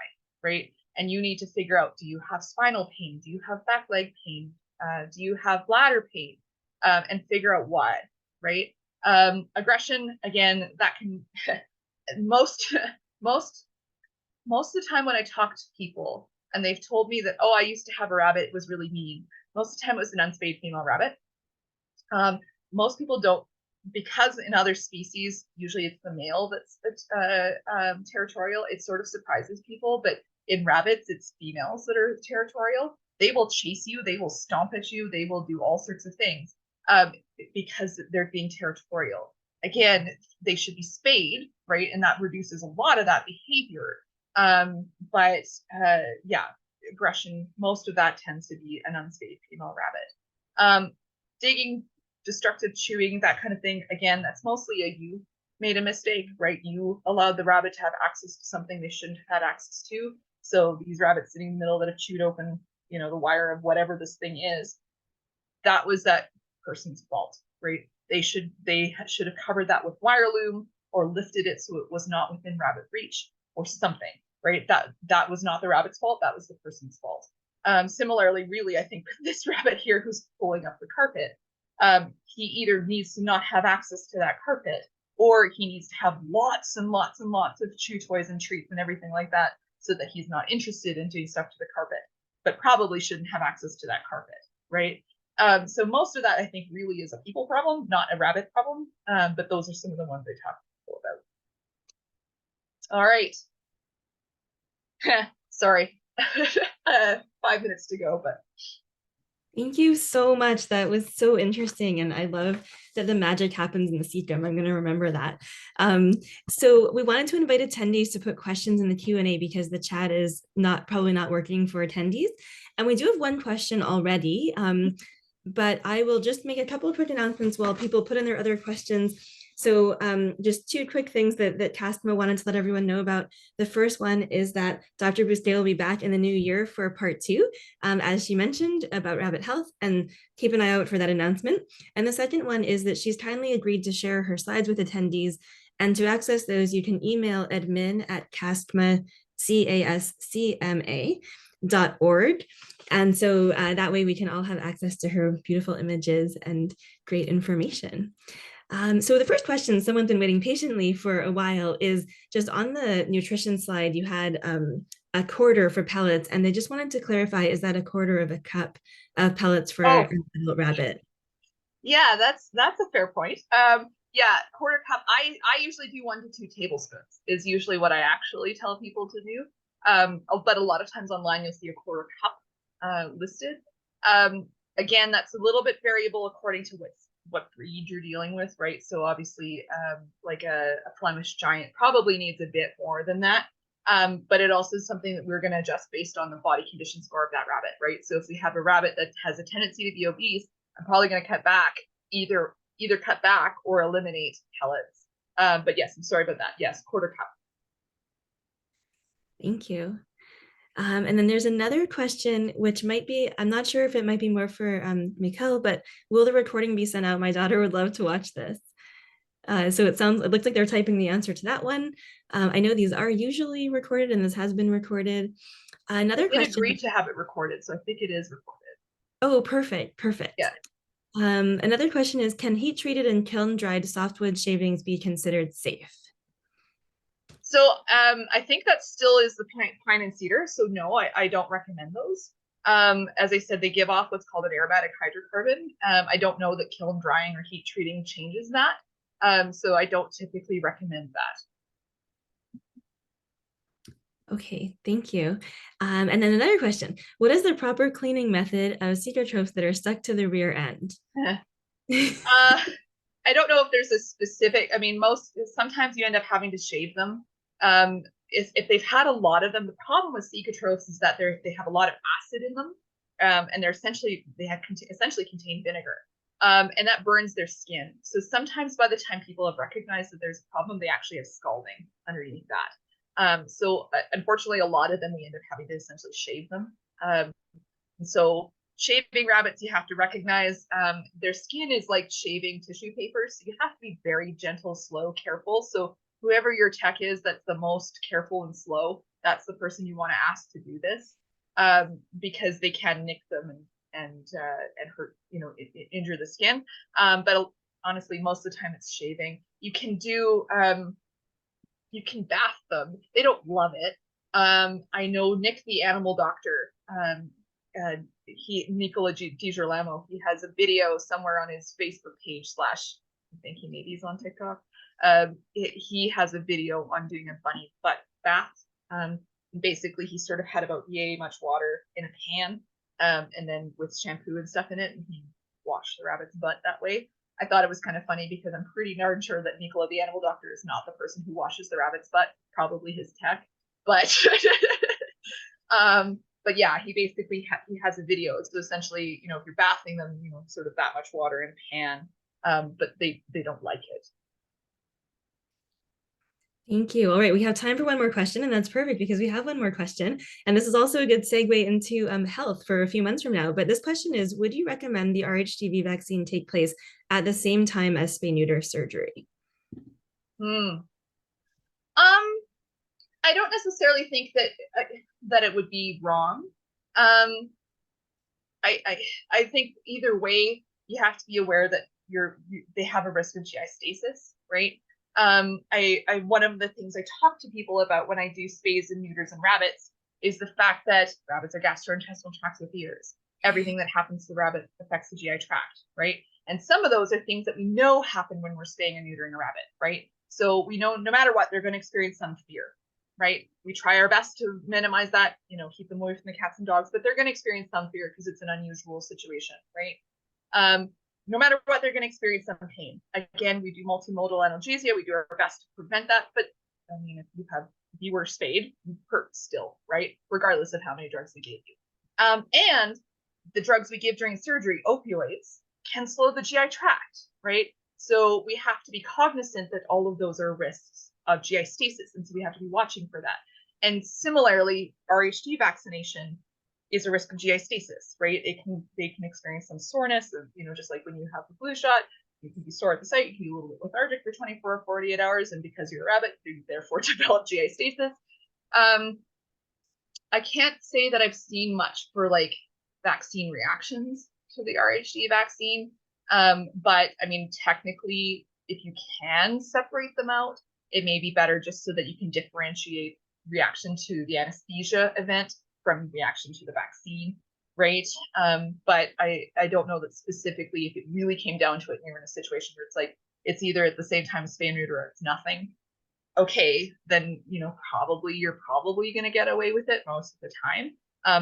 right? And you need to figure out, do you have spinal pain? Do you have back leg pain? Do you have bladder pain? And figure out why, right? Aggression, again, that can most of the time when I talk to people and they've told me that, oh, I used to have a rabbit, it was really mean. Most of the time it was an unspayed female rabbit. Most people don't, because in other species, usually it's the male that's territorial, it sort of surprises people, but in rabbits, it's females that are territorial. They will chase you, they will stomp at you, they will do all sorts of things because they're being territorial. Again, they should be spayed, right? And that reduces a lot of that behavior. But yeah, aggression, most of that tends to be an unspayed female rabbit. Digging, destructive chewing, that kind of thing, again, that's mostly you made a mistake, right? You allowed the rabbit to have access to something they shouldn't have had access to. So these rabbits sitting in the middle that have chewed open, the wire of whatever this thing is, that was that person's fault, right? They should have covered that with wire loom or lifted it so it was not within rabbit reach or something, right? That was not the rabbit's fault, that was the person's fault. Similarly, really, I think this rabbit here who's pulling up the carpet, he either needs to not have access to that carpet, or he needs to have lots and lots and lots of chew toys and treats and everything like that so that he's not interested in doing stuff to the carpet, but probably shouldn't have access to that carpet, right? So most of that, I think, really is a people problem, not a rabbit problem, but those are some of the ones I talked about. All right. Sorry. 5 minutes to go, but Thank you so much. That was so interesting. And I love that the magic happens in the cecum. I'm going to remember that. So we wanted to invite attendees to put questions in the Q&A because the chat is probably not working for attendees. And we do have one question already, but I will just make a couple of quick announcements while people put in their other questions. So just two quick things that CASTMA wanted to let everyone know about. The first one is that Dr. Bousdale will be back in the new year for part 2, as she mentioned, about rabbit health, and keep an eye out for that announcement. And the second one is that she's kindly agreed to share her slides with attendees. And to access those, you can email admin@CASTMA, CASCMA.org. And so that way we can all have access to her beautiful images and great information. So the first question, someone's been waiting patiently for a while, is just on the nutrition slide, you had a quarter for pellets, and they just wanted to clarify, is that a quarter of a cup of pellets for an adult rabbit? Yeah, that's a fair point. Yeah, quarter cup. I usually do 1 to 2 tablespoons is usually what I actually tell people to do. But a lot of times online you'll see a quarter cup listed. Again, that's a little bit variable according to what breed you're dealing with, right? So obviously, like a Flemish giant probably needs a bit more than that. But it also is something that we're going to adjust based on the body condition score of that rabbit, right? So if we have a rabbit that has a tendency to be obese, I'm probably going to cut back, either cut back or eliminate pellets. But yes, I'm sorry about that. Yes, quarter cup. Thank you. And then there's another question, which might be, I'm not sure if it might be more for Mikkel, but will the recording be sent out? My daughter would love to watch this. So it looks like they're typing the answer to that one. I know these are usually recorded, and this has been recorded. Another question. Agreed to have it recorded, so I think it is recorded. Oh, perfect. Yeah. Another question is, can heat treated and kiln dried softwood shavings be considered safe? So I think that still is the pine and cedar. So no, I don't recommend those. As I said, they give off what's called an aromatic hydrocarbon. I don't know that kiln drying or heat treating changes that. So I don't typically recommend that. Okay, thank you. And then another question, what is the proper cleaning method of cecrotrophs that are stuck to the rear end? I don't know if there's a specific, I mean, sometimes you end up having to shave them. If they've had a lot of them, the problem with cecrotrophs is that they have a lot of acid in them, and they essentially contain vinegar, and that burns their skin. So sometimes by the time people have recognized that there's a problem, they actually have scalding underneath that. So unfortunately, a lot of them we end up having to essentially shave them. And so shaving rabbits, you have to recognize their skin is like shaving tissue paper, so you have to be very gentle, slow, careful. So whoever your tech is that's the most careful and slow, that's the person you want to ask to do this, because they can nick them and hurt, injure the skin. But honestly, most of the time it's shaving. You can bath them. They don't love it. I know Nick, the animal doctor, Nicola DiGirolamo, he has a video somewhere on his Facebook page / I think he maybe he's on TikTok. He has a video on doing a bunny butt bath. Basically, he sort of had about yay much water in a pan, and then with shampoo and stuff in it, and he washed the rabbit's butt that way. I thought it was kind of funny because I'm pretty darn sure that Nicola, the animal doctor, is not the person who washes the rabbit's butt, probably his tech. But but yeah, he basically he has a video. So essentially, if you're bathing them, sort of that much water in a pan, but they don't like it. Thank you. All right, we have time for one more question, and that's perfect because we have one more question. And this is also a good segue into health for a few months from now. But this question is, would you recommend the RHDV vaccine take place at the same time as spay-neuter surgery? I don't necessarily think that it would be wrong. I think either way, you have to be aware that they have a risk of GI stasis, right? One of the things I talk to people about when I do spays and neuters and rabbits is the fact that rabbits are gastrointestinal tracts with ears. Everything that happens to the rabbit affects the GI tract, right? And some of those are things that we know happen when we're spaying and neutering a rabbit, right? So we know no matter what, they're going to experience some fear, right? We try our best to minimize that, keep them away from the cats and dogs, but they're going to experience some fear because it's an unusual situation, right? No matter what, they're going to experience some pain. Again, we do multimodal analgesia. We do our best to prevent that. But I mean, if you were spayed, you hurt still, right? Regardless of how many drugs we gave you. And the drugs we give during surgery, opioids, can slow the GI tract, right? So we have to be cognizant that all of those are risks of GI stasis, and so we have to be watching for that. And similarly, RHD vaccination is a risk of GI stasis, right? They can experience some soreness, of, just like when you have the flu shot, you can be sore at the site, you can be a little bit lethargic for 24 or 48 hours, and because you're a rabbit, you therefore develop GI stasis. I can't say that I've seen much for like vaccine reactions to the RHD vaccine. But I mean, technically, if you can separate them out, it may be better just so that you can differentiate reaction to the anesthesia event from reaction to the vaccine, right? But I don't know that specifically if it really came down to it and you're in a situation where it's like, it's either at the same time as spay and neuter or it's nothing. Okay, then, you're probably going to get away with it most of the time.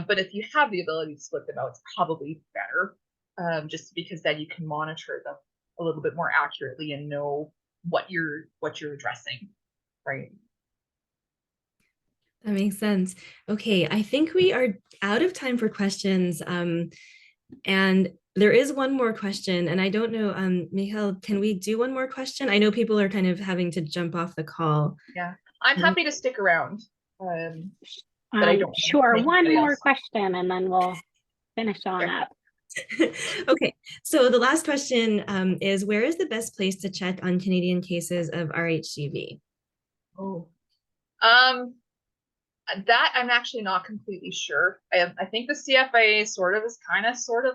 But if you have the ability to split them out, it's probably better, just because then you can monitor them a little bit more accurately and know what you're addressing, right? That makes sense. Okay, I think we are out of time for questions. And there is one more question, and I don't know, Michael, can we do one more question? I know people are kind of having to jump off the call. Yeah, I'm happy to stick around. But I don't sure, one more question and then we'll finish on up. Okay, so the last question is, where is the best place to check on Canadian cases of RHGV? Oh, that I'm actually not completely sure. I think the CFIA is sort of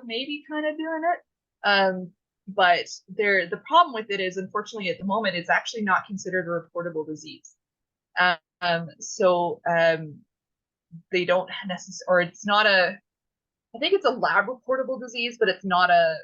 maybe kind of doing it. But the problem with it is, unfortunately, at the moment, it's actually not considered a reportable disease. So they don't necessarily, or it's not I think it's a lab reportable disease, but it's not a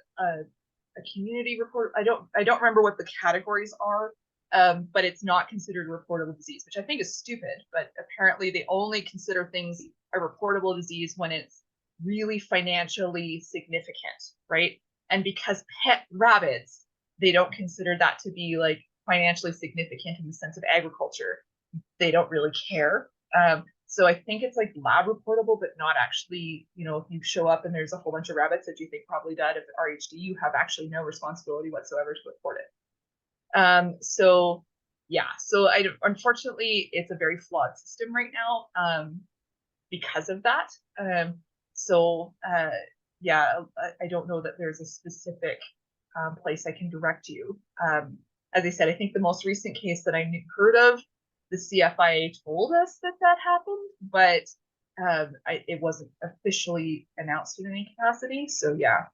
community report. I don't remember what the categories are. But it's not considered a reportable disease, which I think is stupid. But apparently they only consider things a reportable disease when it's really financially significant, right? And because pet rabbits, they don't consider that to be like financially significant in the sense of agriculture. They don't really care. So I think it's like lab reportable, but not actually, if you show up and there's a whole bunch of rabbits that you think probably died of RHD, you have actually no responsibility whatsoever to report it. So unfortunately, it's a very flawed system right now, because of that. I don't know that there's a specific place I can direct you. As I said, I think the most recent case that I heard of, the CFIA told us that happened, but it wasn't officially announced in any capacity. So yeah.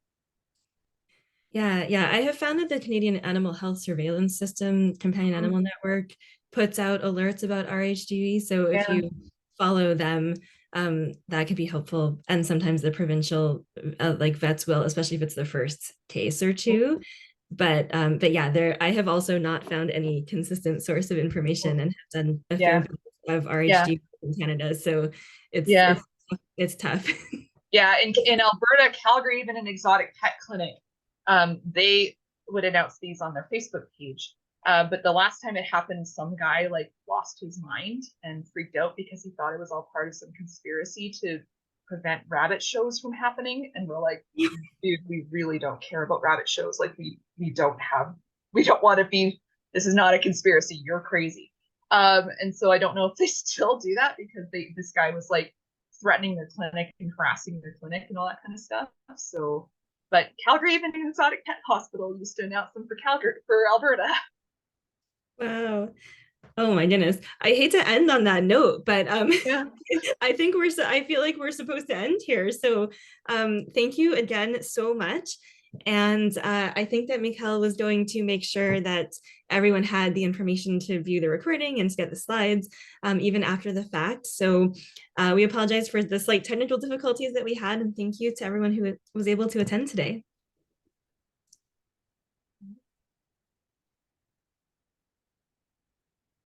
Yeah, I have found that the Canadian Animal Health Surveillance System, Companion Animal Network, puts out alerts about RHGV. So if you follow them, that could be helpful. And sometimes the provincial like vets will, especially if it's the first case or two. But yeah, I have also not found any consistent source of information and have done a fair bit of RHGV in Canada. So it's tough. Yeah, in Alberta, Calgary, even an exotic pet clinic, they would announce these on their Facebook page. But the last time it happened, some guy like lost his mind and freaked out because he thought it was all part of some conspiracy to prevent rabbit shows from happening. And we're like, dude, we really don't care about rabbit shows. Like we don't want to be, this is not a conspiracy. You're crazy. And so I don't know if they still do that because this guy was like threatening their clinic and harassing their clinic and all that kind of stuff. So, but Calgary, even an exotic pet hospital, used to announce them for Alberta. Wow. Oh my goodness. I hate to end on that note, but I think I feel like we're supposed to end here. So thank you again so much. And I think that Mikhail was going to make sure that everyone had the information to view the recording and to get the slides even after the fact. So we apologize for the slight technical difficulties that we had, and thank you to everyone who was able to attend today.